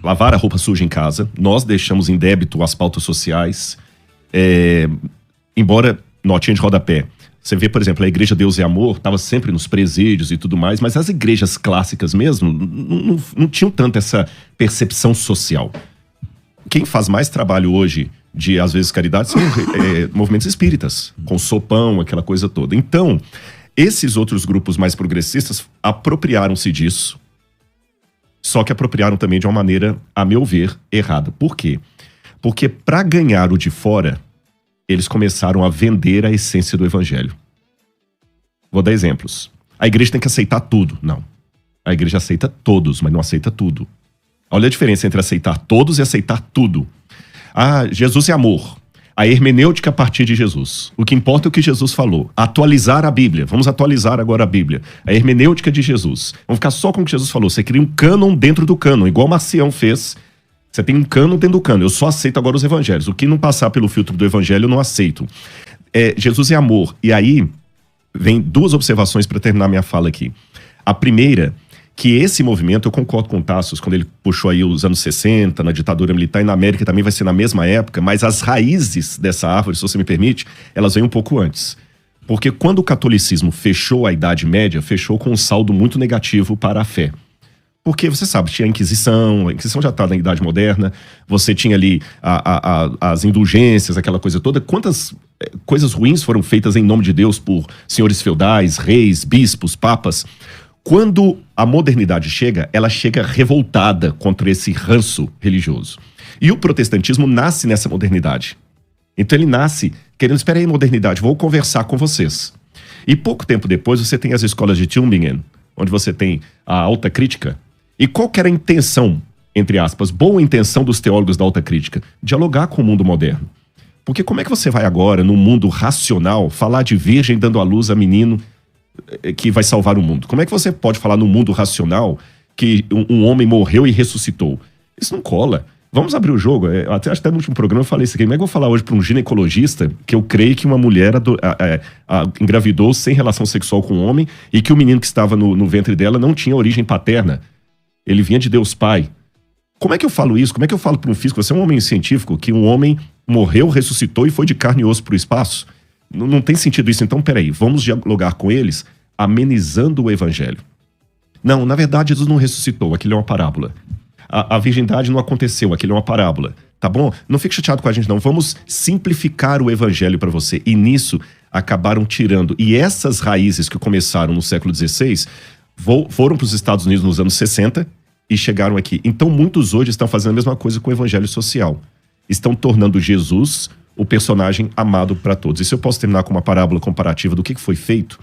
lavar a roupa suja em casa. Nós deixamos em débito as pautas sociais. Embora, notinha de rodapé, você vê, por exemplo, a Igreja Deus e Amor estava sempre nos presídios e tudo mais, mas as igrejas clássicas mesmo não tinham tanto essa percepção social. Quem faz mais trabalho hoje de, às vezes, caridade são movimentos espíritas, com sopão, aquela coisa toda. Então, esses outros grupos mais progressistas apropriaram-se disso, só que apropriaram também de uma maneira, a meu ver, errada. Por quê? Porque para ganhar o de fora, eles começaram a vender a essência do evangelho. Vou dar exemplos. A igreja tem que aceitar tudo. Não. A igreja aceita todos, mas não aceita tudo. Olha a diferença entre aceitar todos e aceitar tudo. Jesus é amor. A hermenêutica a partir de Jesus. O que importa é o que Jesus falou. Atualizar a Bíblia. Vamos atualizar agora a Bíblia. A hermenêutica de Jesus. Vamos ficar só com o que Jesus falou. Você cria um cânon dentro do cânon, igual Marcião fez. Você tem um cânon dentro do cânon. Eu só aceito agora os evangelhos. O que não passar pelo filtro do evangelho, eu não aceito. Jesus é amor. E aí, vem duas observações para terminar minha fala aqui. A primeira, que esse movimento, eu concordo com o Tassos, quando ele puxou aí os anos 60, na ditadura militar, e na América também vai ser na mesma época, mas as raízes dessa árvore, se você me permite, elas vêm um pouco antes. Porque quando o catolicismo fechou a Idade Média, fechou com um saldo muito negativo para a fé. Porque, você sabe, tinha a Inquisição já está na Idade Moderna, você tinha ali as indulgências, aquela coisa toda. Quantas coisas ruins foram feitas em nome de Deus por senhores feudais, reis, bispos, papas. Quando a modernidade chega, ela chega revoltada contra esse ranço religioso. E o protestantismo nasce nessa modernidade. Então ele nasce querendo, espera aí, modernidade, vou conversar com vocês. E pouco tempo depois você tem as escolas de Tübingen, onde você tem a alta crítica. E qual que era a intenção, entre aspas, boa intenção dos teólogos da alta crítica? Dialogar com o mundo moderno. Porque como é que você vai agora, no mundo racional, falar de virgem dando à luz a menino que vai salvar o mundo? Como é que você pode falar no mundo racional que um homem morreu e ressuscitou? Isso não cola. Vamos abrir o jogo. Até no último programa eu falei isso aqui. Como é que eu vou falar hoje para um ginecologista que eu creio que uma mulher engravidou sem relação sexual com um homem e que o menino que estava no ventre dela não tinha origem paterna? Ele vinha de Deus Pai. Como é que eu falo isso? Como é que eu falo para um físico? Você é um homem científico que um homem morreu, ressuscitou e foi de carne e osso para o espaço? Não tem sentido isso. Então, peraí, vamos dialogar com eles amenizando o evangelho. Não, na verdade, Jesus não ressuscitou. Aquilo é uma parábola. A virgindade não aconteceu. Aquilo é uma parábola. Tá bom? Não fique chateado com a gente, não. Vamos simplificar o evangelho para você. E nisso, acabaram tirando. E essas raízes que começaram no século XVI foram para os Estados Unidos nos anos 60 e chegaram aqui. Então, muitos hoje estão fazendo a mesma coisa com o evangelho social. Estão tornando Jesus o personagem amado para todos. E se eu posso terminar com uma parábola comparativa do que foi feito,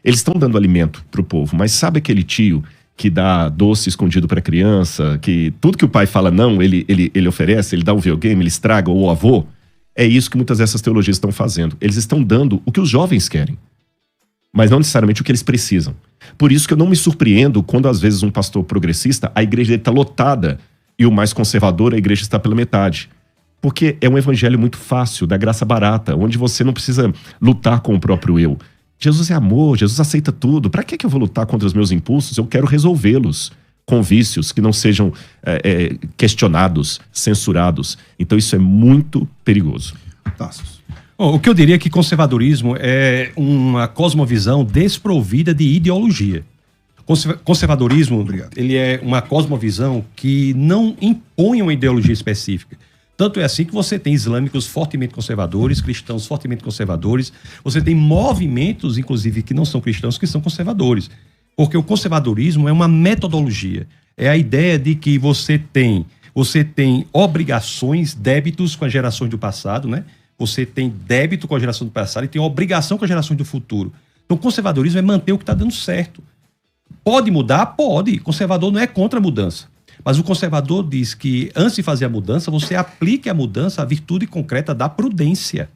eles estão dando alimento para o povo, mas sabe aquele tio que dá doce escondido para criança, que tudo que o pai fala não, ele oferece, ele dá um videogame, ele estraga, ou o avô? É isso que muitas dessas teologias estão fazendo. Eles estão dando o que os jovens querem, mas não necessariamente o que eles precisam. Por isso que eu não me surpreendo quando, às vezes, um pastor progressista, a igreja dele está lotada e o mais conservador, a igreja está pela metade. Porque é um evangelho muito fácil, da graça barata, onde você não precisa lutar com o próprio eu. Jesus é amor, Jesus aceita tudo. Para que eu vou lutar contra os meus impulsos? Eu quero resolvê-los com vícios que não sejam questionados, censurados. Então isso é muito perigoso. Tassos. O que eu diria é que conservadorismo é uma cosmovisão desprovida de ideologia. Conservadorismo, ele é uma cosmovisão que não impõe uma ideologia específica. Tanto é assim que você tem islâmicos fortemente conservadores, cristãos fortemente conservadores. Você tem movimentos, inclusive, que não são cristãos, que são conservadores. Porque o conservadorismo é uma metodologia. É a ideia de que você tem obrigações, débitos com as gerações do passado, né? Você tem débito com a geração do passado e tem obrigação com as gerações do futuro. Então, o conservadorismo é manter o que está dando certo. Pode mudar? Pode. O conservador não é contra a mudança. Mas o conservador diz que, antes de fazer a mudança, você aplique a mudança à virtude concreta da prudência.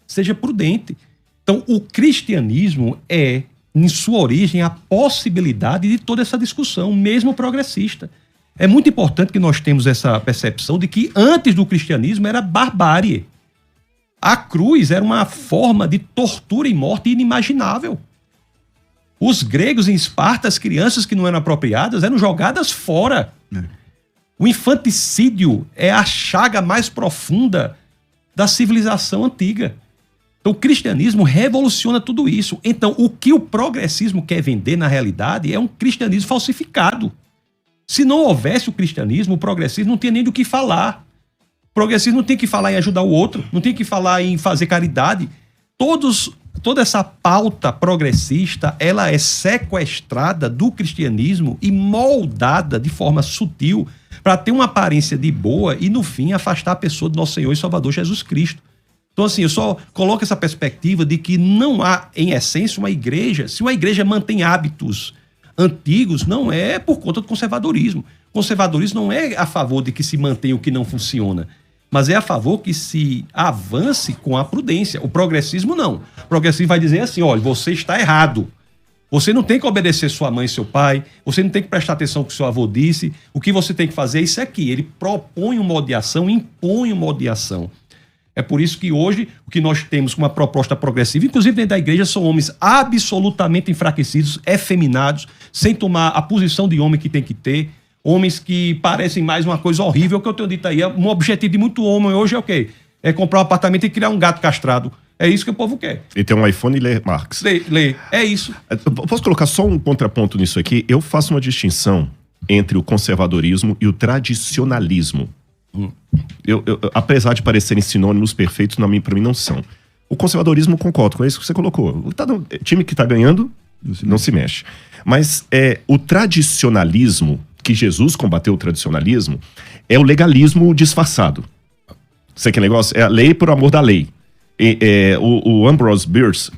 Seja prudente. Então, o cristianismo é, em sua origem, a possibilidade de toda essa discussão, mesmo progressista. É muito importante que nós temos essa percepção de que, antes do cristianismo, era barbárie. A cruz era uma forma de tortura e morte inimaginável. Os gregos em Esparta, as crianças que não eram apropriadas eram jogadas fora. O infanticídio é a chaga mais profunda da civilização antiga. Então, o cristianismo revoluciona tudo isso. Então, o que o progressismo quer vender, na realidade, é um cristianismo falsificado. Se não houvesse o cristianismo, o progressismo não tinha nem do que falar. O progressismo não tem que falar em ajudar o outro, não tem que falar em fazer caridade. Toda essa pauta progressista, ela é sequestrada do cristianismo e moldada de forma sutil para ter uma aparência de boa e, no fim, afastar a pessoa do nosso Senhor e Salvador Jesus Cristo. Então, assim, eu só coloco essa perspectiva de que não há, em essência, uma igreja. Se uma igreja mantém hábitos antigos, não é por conta do conservadorismo. O conservadorismo não é a favor de que se mantenha o que não funciona, mas é a favor que se avance com a prudência. O progressismo não. O progressismo vai dizer assim, olha, você está errado. Você não tem que obedecer sua mãe e seu pai, você não tem que prestar atenção no que seu avô disse, o que você tem que fazer é isso aqui. Ele propõe um modo de ação, impõe um modo de ação. É por isso que hoje o que nós temos com uma proposta progressiva, inclusive dentro da igreja, são homens absolutamente enfraquecidos, efeminados, sem tomar a posição de homem que tem que ter, homens que parecem mais uma coisa horrível, que eu tenho dito aí, um objetivo de muito homem hoje é o quê? É comprar um apartamento e criar um gato castrado. É isso que o povo quer. E ter um iPhone e ler Marx. Ler. É isso. Posso colocar só um contraponto nisso aqui? Eu faço uma distinção entre o conservadorismo e o tradicionalismo. Apesar de parecerem sinônimos perfeitos, para mim não são. O conservadorismo, concordo com isso que você colocou. O time que está ganhando não se mexe. Mas o tradicionalismo, que Jesus combateu o tradicionalismo, é o legalismo disfarçado. Você quer negócio? É a lei por amor da lei. O Ambrose Bierce,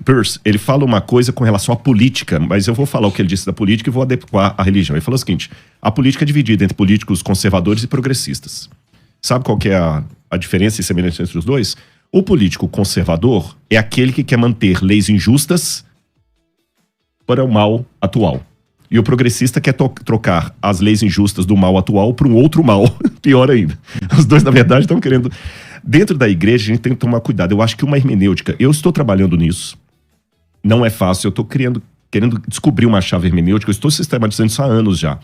ele fala uma coisa com relação à política, mas eu vou falar o que ele disse da política e vou adequar à religião. Ele falou o seguinte: a política é dividida entre políticos conservadores e progressistas. Sabe qual que é a diferença e semelhança entre os dois? O político conservador é aquele que quer manter leis injustas para o mal atual. E o progressista quer trocar as leis injustas do mal atual para um outro mal, pior ainda. Os dois, na verdade, estão querendo... Dentro da igreja, a gente tem que tomar cuidado. Eu acho que uma hermenêutica... Eu estou trabalhando nisso. Não é fácil. Eu estou querendo descobrir uma chave hermenêutica. Eu estou sistematizando isso há anos já.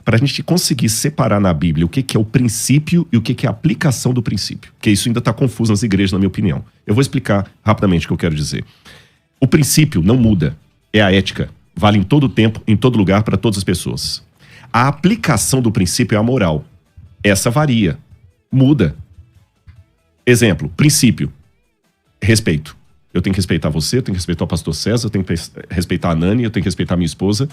Para a gente conseguir separar na Bíblia o que é o princípio e o que é a aplicação do princípio. Porque isso ainda está confuso nas igrejas, na minha opinião. Eu vou explicar rapidamente o que eu quero dizer. O princípio não muda. É a ética. Vale em todo tempo, em todo lugar, para todas as pessoas. A aplicação do princípio é a moral. Essa varia. Muda. Exemplo, princípio. Respeito. Eu tenho que respeitar você, eu tenho que respeitar o pastor César, eu tenho que respeitar a Nani, eu tenho que respeitar a minha esposa.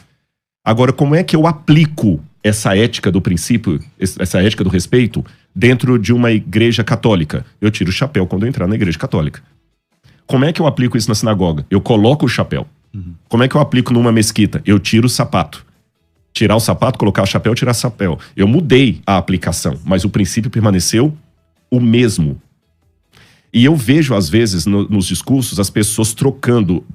Agora, como é que eu aplico essa ética do princípio, essa ética do respeito, dentro de uma igreja católica? Eu tiro o chapéu quando eu entrar na igreja católica. Como é que eu aplico isso na sinagoga? Eu coloco o chapéu. Como é que eu aplico numa mesquita? Eu tiro o sapato. Tirar o sapato, colocar o chapéu, tirar o chapéu. Eu mudei a aplicação, mas o princípio permaneceu o mesmo. E eu vejo, às vezes, nos discursos, as pessoas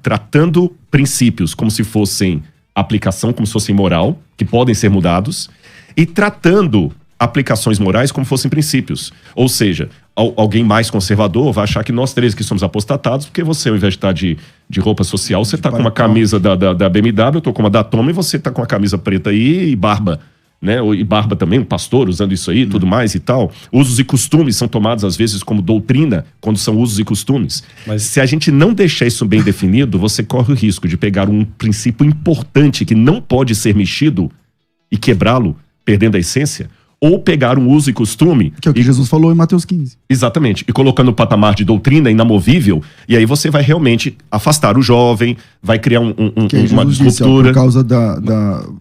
tratando princípios como se fossem aplicação, como se fossem moral, que podem ser mudados, e tratando aplicações morais como fossem princípios. Ou seja, alguém mais conservador vai achar que nós três que somos apostatados, porque você, ao invés de estar de roupa social, você está com uma camisa da BMW, eu tô com uma da Toma, e você está com uma camisa preta aí e barba, né? E barba também, um pastor usando isso aí, tudo mais e tal. Usos e costumes são tomados às vezes como doutrina, quando são usos e costumes. Mas se a gente não deixar isso bem definido, você corre o risco de pegar um princípio importante que não pode ser mexido e quebrá-lo, perdendo a essência, ou pegar um uso e costume... Que é o que Jesus falou em Mateus 15. Exatamente. E colocando o patamar de doutrina inamovível, e aí você vai realmente afastar o jovem, vai criar uma disruptura. Por causa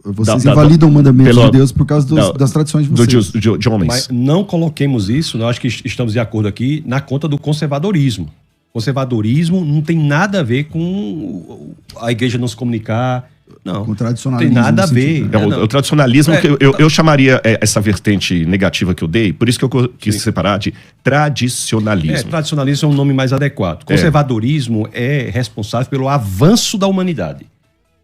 vocês invalidam o mandamento de Deus por causa das tradições de vocês. De homens. Mas não coloquemos isso, nós acho que estamos de acordo aqui, na conta do conservadorismo. Conservadorismo não tem nada a ver com a igreja não se comunicar... Não, com o tradicionalismo. Tem nada a ver. O tradicionalismo, eu chamaria essa vertente negativa que eu dei, por isso que eu quis separar de tradicionalismo. Tradicionalismo é um nome mais adequado. Conservadorismo é responsável pelo avanço da humanidade.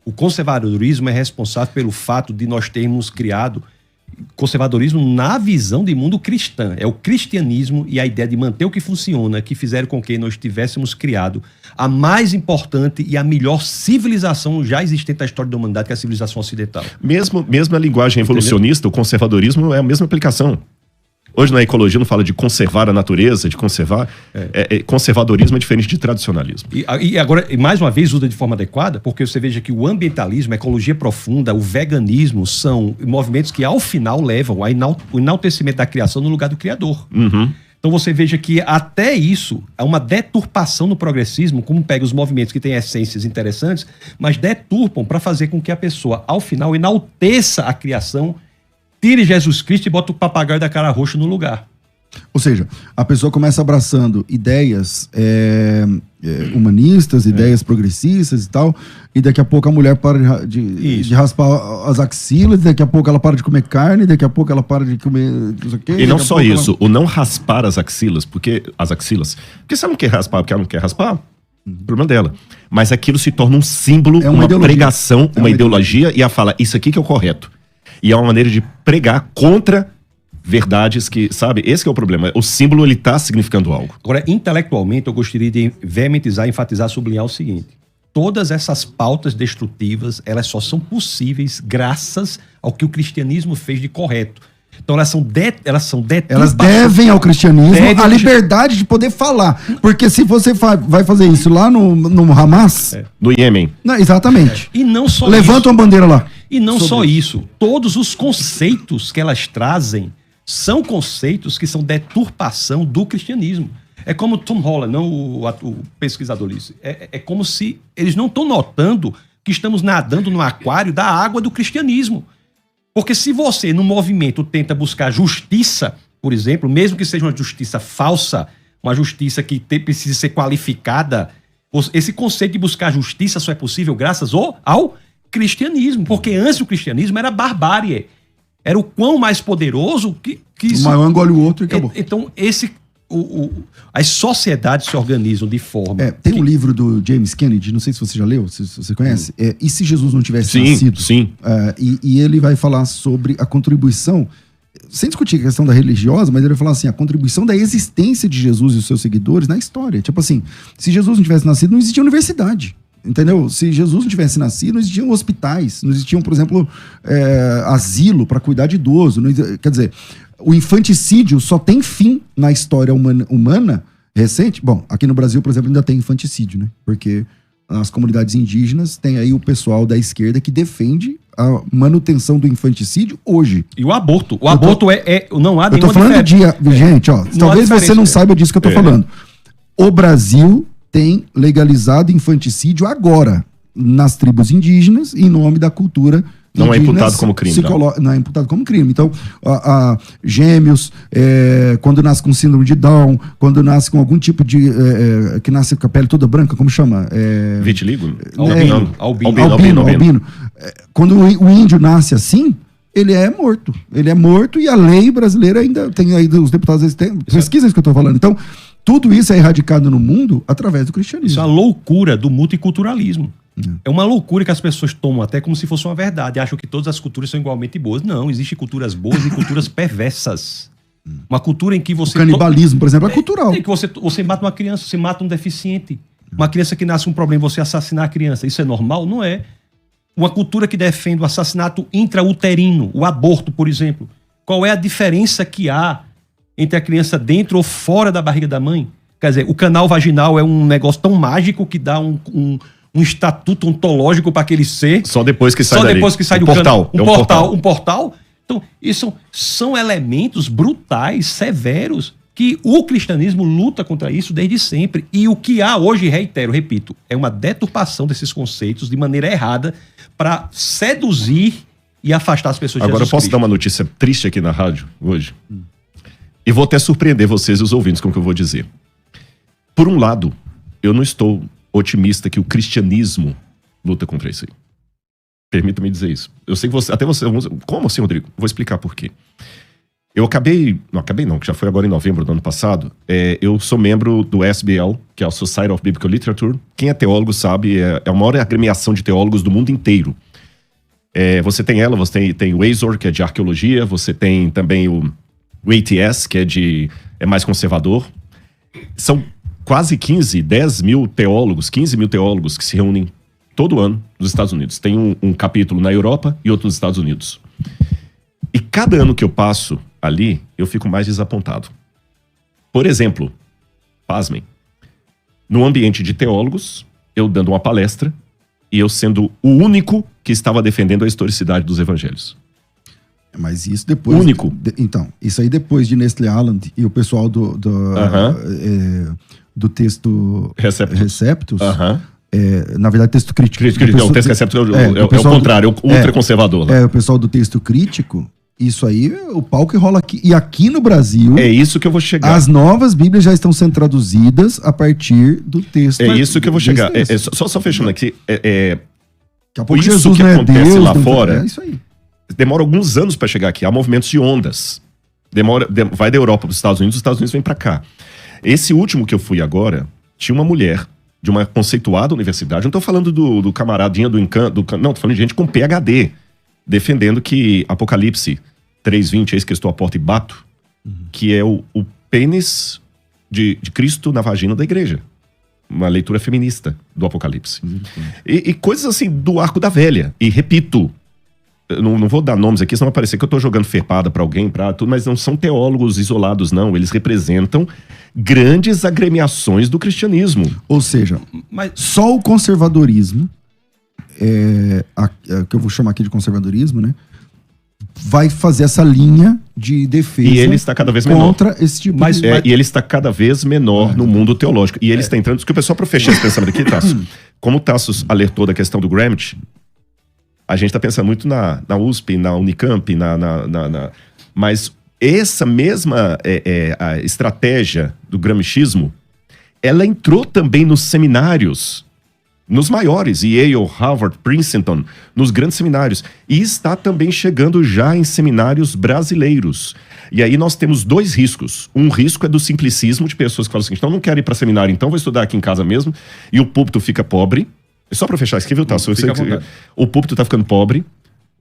O conservadorismo é responsável pelo fato de nós termos criado conservadorismo na visão de mundo cristã. É o cristianismo e a ideia de manter o que funciona que fizeram com que nós tivéssemos criado a mais importante e a melhor civilização já existente na história da humanidade, que é a civilização ocidental. Mesmo a linguagem evolucionista, o conservadorismo é a mesma aplicação. Hoje na ecologia não fala de conservar a natureza, de conservar... conservadorismo é diferente de tradicionalismo. E agora, mais uma vez, usa de forma adequada, porque você veja que o ambientalismo, a ecologia profunda, o veganismo são movimentos que, ao final, levam ao enaltecimento da criação no lugar do criador. Uhum. Então você veja que até isso é uma deturpação no progressismo, como pega os movimentos que têm essências interessantes, mas deturpam para fazer com que a pessoa, ao final, enalteça a criação, tire Jesus Cristo e bota o papagaio da cara roxa no lugar. Ou seja, a pessoa começa abraçando ideias humanistas, ideias progressistas e tal, e daqui a pouco a mulher para de raspar as axilas, daqui a pouco ela para de comer carne, daqui a pouco ela para de comer não sei o quê. E não só isso, o não raspar as axilas, porque se ela não quer raspar porque ela não quer raspar, problema dela. Mas aquilo se torna um símbolo, uma pregação, uma ideologia, e ela fala, isso aqui que é o correto. E é uma maneira de pregar contra verdades que, sabe, esse que é o problema. O símbolo, ele tá significando algo. Agora, intelectualmente, eu gostaria de veementizar, enfatizar, sublinhar o seguinte. Todas essas pautas destrutivas, elas só são possíveis graças ao que o cristianismo fez de correto. Então elas devem ao cristianismo a liberdade de poder falar. Porque se você vai fazer isso lá no Hamas... No Iêmen. Exatamente. E não só Levanta uma bandeira lá. E não só isso. Todos os conceitos que elas trazem são conceitos que são deturpação do cristianismo. É como Tom Holland, não o pesquisador disse. É como se eles não estão notando que estamos nadando no aquário da água do cristianismo. Porque se você, no movimento, tenta buscar justiça, por exemplo, mesmo que seja uma justiça falsa, uma justiça que precisa ser qualificada, esse conceito de buscar justiça só é possível graças ao cristianismo. Porque antes o cristianismo era barbárie. Era o quão mais poderoso que o maior engole o outro e acabou. Então, as sociedades se organizam de forma... Tem um livro do James Kennedy, não sei se você já leu, se você conhece, E se Jesus não tivesse nascido? Sim. E ele vai falar sobre a contribuição, sem discutir a questão da religiosa, mas ele vai falar assim, a contribuição da existência de Jesus e os seus seguidores na história. Tipo assim, se Jesus não tivesse nascido, não existia universidade. Entendeu? Se Jesus não tivesse nascido, não existiam hospitais, não existiam, por exemplo, asilo para cuidar de idoso. Quer dizer, o infanticídio só tem fim na história humana recente. Bom, aqui no Brasil, por exemplo, ainda tem infanticídio, né? Porque nas comunidades indígenas tem aí o pessoal da esquerda que defende a manutenção do infanticídio hoje. E o aborto. O aborto não há nenhuma diferença. Eu tô falando gente, talvez você não saiba disso que eu tô falando. O Brasil tem legalizado infanticídio agora nas tribos indígenas em nome da cultura não é imputado como crime. Não é imputado como crime. Então, gêmeos, quando nasce com síndrome de Down, quando nasce com algum tipo de... que nasce com a pele toda branca, como chama? Vitiligo? Albino. Quando o índio nasce assim, ele é morto. Ele é morto e a lei brasileira ainda tem aí, os deputados pesquisam isso que eu estou falando. Então, tudo isso é erradicado no mundo através do cristianismo. Isso é a loucura do multiculturalismo. É uma loucura que as pessoas tomam até como se fosse uma verdade. Acham que todas as culturas são igualmente boas. Não, existem culturas boas e culturas perversas. Uma cultura em que você... O canibalismo, por exemplo, é cultural. Em que você mata uma criança, você mata um deficiente. Uma criança que nasce com um problema, você assassinar a criança. Isso é normal? Não é. Uma cultura que defende o assassinato intrauterino, o aborto, por exemplo. Qual é a diferença que há entre a criança dentro ou fora da barriga da mãe? Quer dizer, o canal vaginal é um negócio tão mágico que dá um estatuto ontológico para aquele ser. Só depois que sai Só dali. depois que sai do portal. Canal. Um portal. Então, isso são elementos brutais, severos, que o cristianismo luta contra isso desde sempre. E o que há hoje, repito, é uma deturpação desses conceitos de maneira errada para seduzir e afastar as pessoas de Agora Jesus eu posso Cristo. dar uma notícia triste aqui na rádio hoje? E vou até surpreender vocês e os ouvintes com o que eu vou dizer. Por um lado, eu não estou otimista que o cristianismo luta contra isso aí. Permita-me dizer isso. Eu sei que você... Como assim, Rodrigo? Vou explicar por quê. Não, que já foi agora em novembro do ano passado. Eu sou membro do SBL, que é a Society of Biblical Literature. Quem é teólogo sabe, é a maior agremiação de teólogos do mundo inteiro. Você tem ela, você tem o Azor, que é de arqueologia, você tem também o ATS, que é mais conservador. São quase 10 mil teólogos, 15 mil teólogos que se reúnem todo ano nos Estados Unidos. Tem um capítulo na Europa e outro nos Estados Unidos. E cada ano que eu passo ali, eu fico mais desapontado. Por exemplo, pasmem, no ambiente de teólogos, eu dando uma palestra e eu sendo o único que estava defendendo a historicidade dos evangelhos. Mas isso depois... Único. Então, isso aí depois de Nestle Aland e o pessoal do texto Receptus, na verdade, texto crítico. O texto Receptus é o contrário, o ultraconservador. O pessoal do texto crítico, isso aí, o pau que rola aqui. E aqui no Brasil... É isso que eu vou chegar. As novas Bíblias já estão sendo traduzidas a partir do texto. É isso que eu vou chegar. Só fechando aqui. Daqui a pouco isso Jesus que não é acontece Deus, lá não fora... É isso aí. Demora alguns anos para chegar aqui. Há movimentos de ondas. Vai da Europa para os Estados Unidos vem para cá. Esse último que eu fui agora, tinha uma mulher de uma conceituada universidade. Não estou falando do camaradinha do encanto. Não, estou falando de gente com PhD, defendendo que Apocalipse 3:20, eis que estou à porta e bato, que é o pênis de Cristo na vagina da igreja. Uma leitura feminista do Apocalipse. E coisas assim do Arco da Velha. E repito, não vou dar nomes aqui, senão vai parecer que eu estou jogando ferpada para alguém, mas não são teólogos isolados, não. Eles representam grandes agremiações do cristianismo. Ou seja, só o conservadorismo, que eu vou chamar aqui de conservadorismo, né? Vai fazer essa linha de defesa e ele está cada vez menor. Contra esse tipo de... E ele está cada vez menor no mundo teológico. E ele está entrando... Porque o pessoal, para fechar esse pensamento aqui, Tasso, como o Tasso alertou da questão do Gramsci, a gente está pensando muito na USP, na Unicamp, mas essa mesma a estratégia do gramscismo, ela entrou também nos seminários, nos maiores, Yale, Harvard, Princeton, nos grandes seminários, e está também chegando já em seminários brasileiros. E aí nós temos dois riscos. Um risco é do simplicismo de pessoas que falam assim, então não quero ir para seminário, então vou estudar aqui em casa mesmo, e o púlpito fica pobre. Só para fechar, escreveu, tá? O púlpito tá ficando pobre.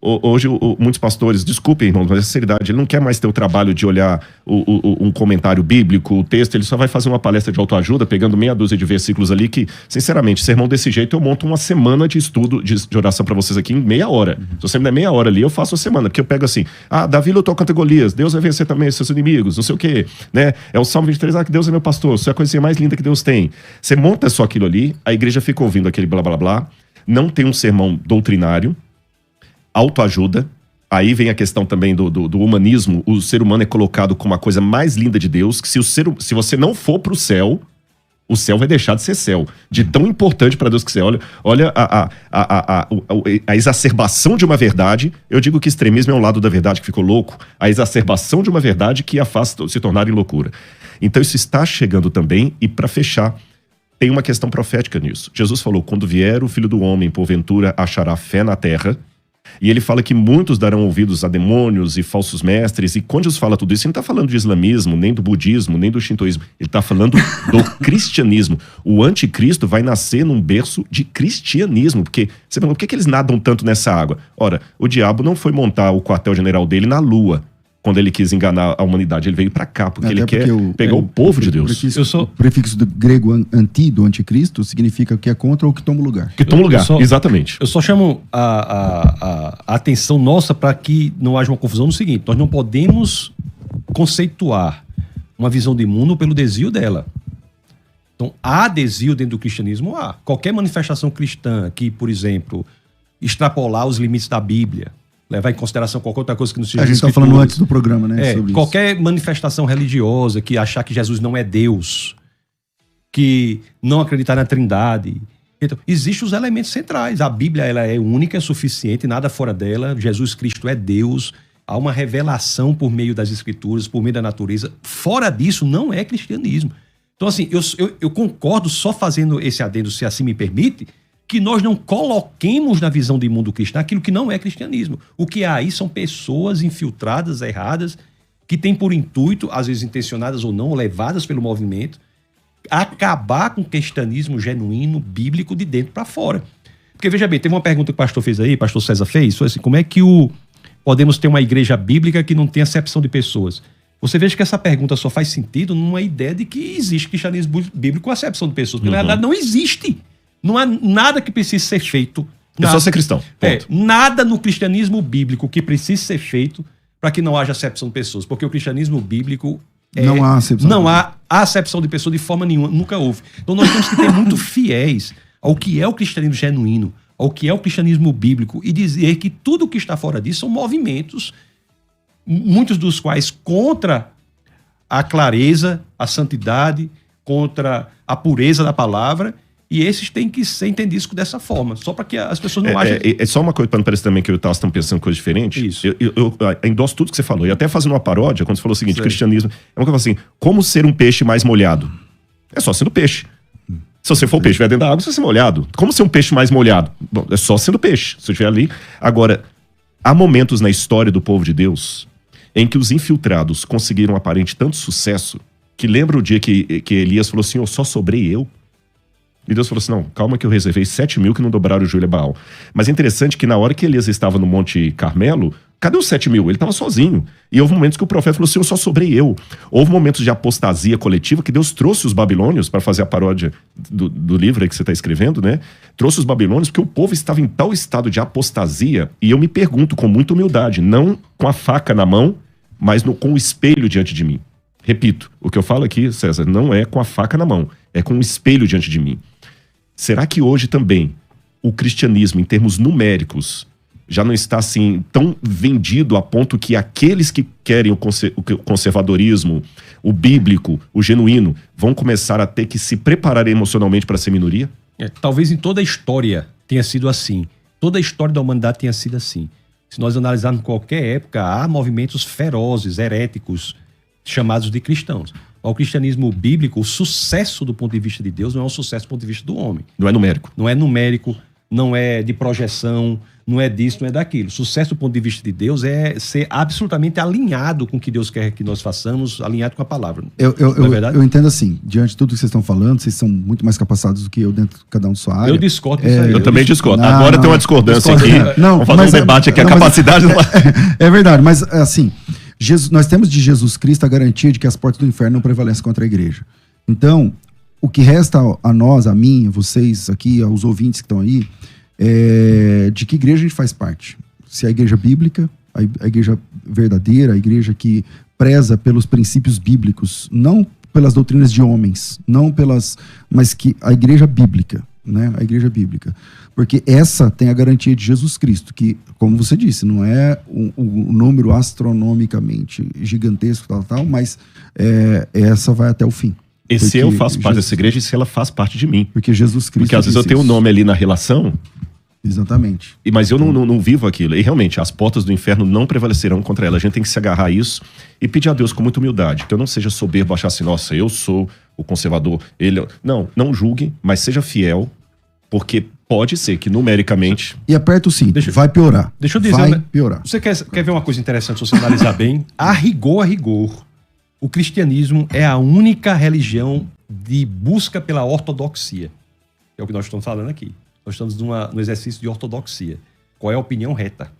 Hoje, muitos pastores, desculpem, irmão, mas a sinceridade, ele não quer mais ter o trabalho de olhar um comentário bíblico, o texto, ele só vai fazer uma palestra de autoajuda, pegando meia dúzia de versículos ali, que, sinceramente, sermão desse jeito, eu monto uma semana de estudo, de oração para vocês aqui em meia hora. Se você me der meia hora ali, eu faço a semana, porque eu pego assim, Davi lutou contra Golias, Deus vai vencer também seus inimigos, não sei o quê, né? É o Salmo 23, que Deus é meu pastor, isso é a coisinha mais linda que Deus tem. Você monta só aquilo ali, a igreja fica ouvindo aquele blá, blá, blá, não tem um sermão doutrinário, autoajuda, aí vem a questão também do humanismo, o ser humano é colocado como a coisa mais linda de Deus, que se você não for pro céu, o céu vai deixar de ser céu, de tão importante para Deus que você olha a exacerbação de uma verdade. Eu digo que extremismo é um lado da verdade que ficou louco, a exacerbação de uma verdade que a faz se tornar em loucura. Então isso está chegando também, e para fechar, tem uma questão profética nisso. Jesus falou, quando vier o Filho do Homem, porventura achará fé na terra. E ele fala que muitos darão ouvidos a demônios e falsos mestres. E quando Jesus fala tudo isso, ele não está falando de islamismo, nem do budismo, nem do shintoísmo. Ele está falando do cristianismo. O anticristo vai nascer num berço de cristianismo. Porque, você pergunta, por que eles nadam tanto nessa água? Ora, o diabo não foi montar o quartel-general dele na Lua, quando ele quis enganar a humanidade. Ele veio para cá, porque ele quer pegar o povo de Deus. O prefixo do grego do anticristo significa que é contra ou que toma o lugar. Que toma o lugar, exatamente. Eu só chamo a atenção nossa para que não haja uma confusão no seguinte: nós não podemos conceituar uma visão de mundo pelo desvio dela. Então, há desvio dentro do cristianismo? Há. Qualquer manifestação cristã que, por exemplo, extrapolar os limites da Bíblia, levar em consideração qualquer outra coisa que não seja... A gente está falando antes do programa, né? Sobre qualquer manifestação religiosa que achar que Jesus não é Deus, que não acreditar na Trindade. Então, existem os elementos centrais. A Bíblia ela é única, é suficiente, nada fora dela. Jesus Cristo é Deus. Há uma revelação por meio das Escrituras, por meio da natureza. Fora disso, não é cristianismo. Então, assim, eu concordo, só fazendo esse adendo, se assim me permite, que nós não coloquemos na visão de mundo cristão aquilo que não é cristianismo. O que há aí são pessoas infiltradas, erradas, que têm por intuito, às vezes intencionadas ou não, levadas pelo movimento, acabar com o cristianismo genuíno, bíblico, de dentro para fora. Porque, veja bem, teve uma pergunta que o pastor fez aí, o pastor César fez, foi assim, como é que podemos ter uma igreja bíblica que não tem acepção de pessoas? Você veja que essa pergunta só faz sentido numa ideia de que existe cristianismo bíblico com acepção de pessoas. Porque, na verdade, não existe. Não há nada que precise ser feito. É só ser cristão. Ponto. Nada no cristianismo bíblico que precise ser feito para que não haja acepção de pessoas. Porque o cristianismo bíblico não há acepção. Não há acepção de pessoas de forma nenhuma. Nunca houve. Então nós temos que ter muito fiéis ao que é o cristianismo genuíno, ao que é o cristianismo bíblico e dizer que tudo que está fora disso são movimentos, muitos dos quais contra a clareza, a santidade, contra a pureza da palavra, e esses têm que ser entendidos dessa forma, só para que as pessoas não achem... É só uma coisa, para não parecer também que eu estava pensando coisa diferente. Isso. Eu endosso tudo que você falou, e até fazendo uma paródia, quando você falou o seguinte, cristianismo, é uma coisa assim, como ser um peixe mais molhado? É só sendo peixe. Se você for o peixe, estiver dentro da água, você vai ser molhado. Como ser um peixe mais molhado? Bom, é só sendo peixe, se eu estiver ali. Agora, há momentos na história do povo de Deus em que os infiltrados conseguiram aparente tanto sucesso que lembra o dia que Elias falou assim, eu só sobrei eu? E Deus falou assim, não, calma que eu reservei 7.000 que não dobraram o joelho a Baal. Mas é interessante que na hora que Elias estava no Monte Carmelo, cadê os 7.000? Ele estava sozinho. E houve momentos que o profeta falou assim, eu só sobrei eu. Houve momentos de apostasia coletiva que Deus trouxe os babilônios, para fazer a paródia do livro aí que você está escrevendo, né? Trouxe os babilônios porque o povo estava em tal estado de apostasia, e eu me pergunto com muita humildade, não com a faca na mão, mas com o espelho diante de mim. Repito, o que eu falo aqui, César, não é com a faca na mão, é com o espelho diante de mim. Será que hoje também o cristianismo, em termos numéricos, já não está assim tão vendido a ponto que aqueles que querem o conservadorismo, o bíblico, o genuíno, vão começar a ter que se preparar emocionalmente para ser minoria? Talvez em toda a história tenha sido assim. Toda a história da humanidade tenha sido assim. Se nós analisarmos qualquer época, há movimentos ferozes, heréticos, chamados de cristãos. O cristianismo bíblico, o sucesso do ponto de vista de Deus não é um sucesso do ponto de vista do homem. Não é numérico. Não é numérico, não é de projeção, não é disso, não é daquilo. Sucesso do ponto de vista de Deus é ser absolutamente alinhado com o que Deus quer que nós façamos, alinhado com a palavra. Não é verdade? Eu entendo assim, diante de tudo que vocês estão falando, vocês são muito mais capacitados do que eu dentro de cada um da sua área. Eu discordo disso aí. Eu também discordo. Agora tem uma discordância aqui. Não, vamos fazer um debate aqui, a capacidade... É verdade, mas assim... nós temos de Jesus Cristo a garantia de que as portas do inferno não prevalecem contra a igreja. Então, o que resta a nós, a mim, a vocês aqui, aos ouvintes que estão aí, é de que igreja a gente faz parte. Se é a igreja bíblica, a igreja verdadeira, a igreja que preza pelos princípios bíblicos, não pelas doutrinas de homens, mas que a igreja bíblica, né? A igreja bíblica. Porque essa tem a garantia de Jesus Cristo, que, como você disse, não é um número astronomicamente gigantesco, tal, mas essa vai até o fim. E se eu faço parte dessa igreja, e se ela faz parte de mim? Porque Jesus Cristo... Porque às vezes eu tenho um nome ali na relação... Exatamente. Mas eu não vivo aquilo. E realmente, as portas do inferno não prevalecerão contra ela. A gente tem que se agarrar a isso e pedir a Deus com muita humildade. Que eu não seja soberbo, achar assim, nossa, eu sou o conservador. Não julgue, mas seja fiel, porque pode ser que numericamente... E aperta o sim, vai piorar. Deixa eu dizer... Vai piorar. Você quer ver uma coisa interessante, se você analisar bem? A rigor, o cristianismo é a única religião de busca pela ortodoxia. É o que nós estamos falando aqui. Nós estamos no exercício de ortodoxia. Qual é a opinião reta?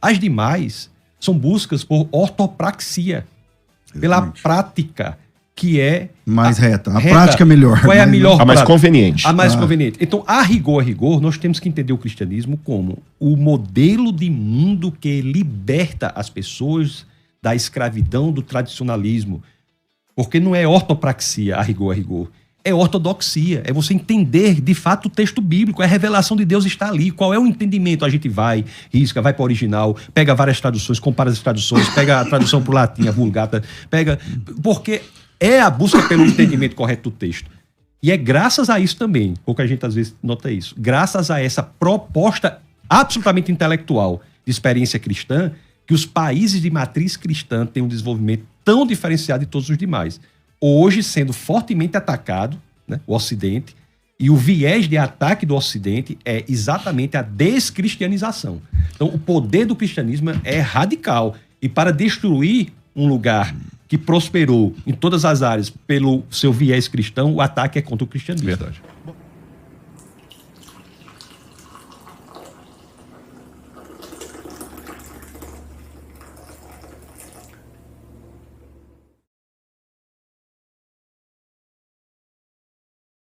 As demais são buscas por ortopraxia, pela prática, que é... mais reta. A prática é melhor. Qual é a melhor prática? A mais conveniente. A mais conveniente. Então, a rigor, nós temos que entender o cristianismo como o modelo de mundo que liberta as pessoas da escravidão, do tradicionalismo. Porque não é ortopraxia, a rigor. É ortodoxia, é você entender de fato o texto bíblico, a revelação de Deus está ali. Qual é o entendimento? A gente vai para o original, pega várias traduções, compara as traduções, pega a tradução para o latim, a Vulgata, porque é a busca pelo entendimento correto do texto. E é graças a isso também, pouca gente às vezes nota isso, graças a essa proposta absolutamente intelectual de experiência cristã, que os países de matriz cristã têm um desenvolvimento tão diferenciado de todos os demais. Hoje sendo fortemente atacado, né, o Ocidente, e o viés de ataque do Ocidente é exatamente a descristianização. Então, o poder do cristianismo é radical. E para destruir um lugar que prosperou em todas as áreas pelo seu viés cristão, o ataque é contra o cristianismo. Verdade.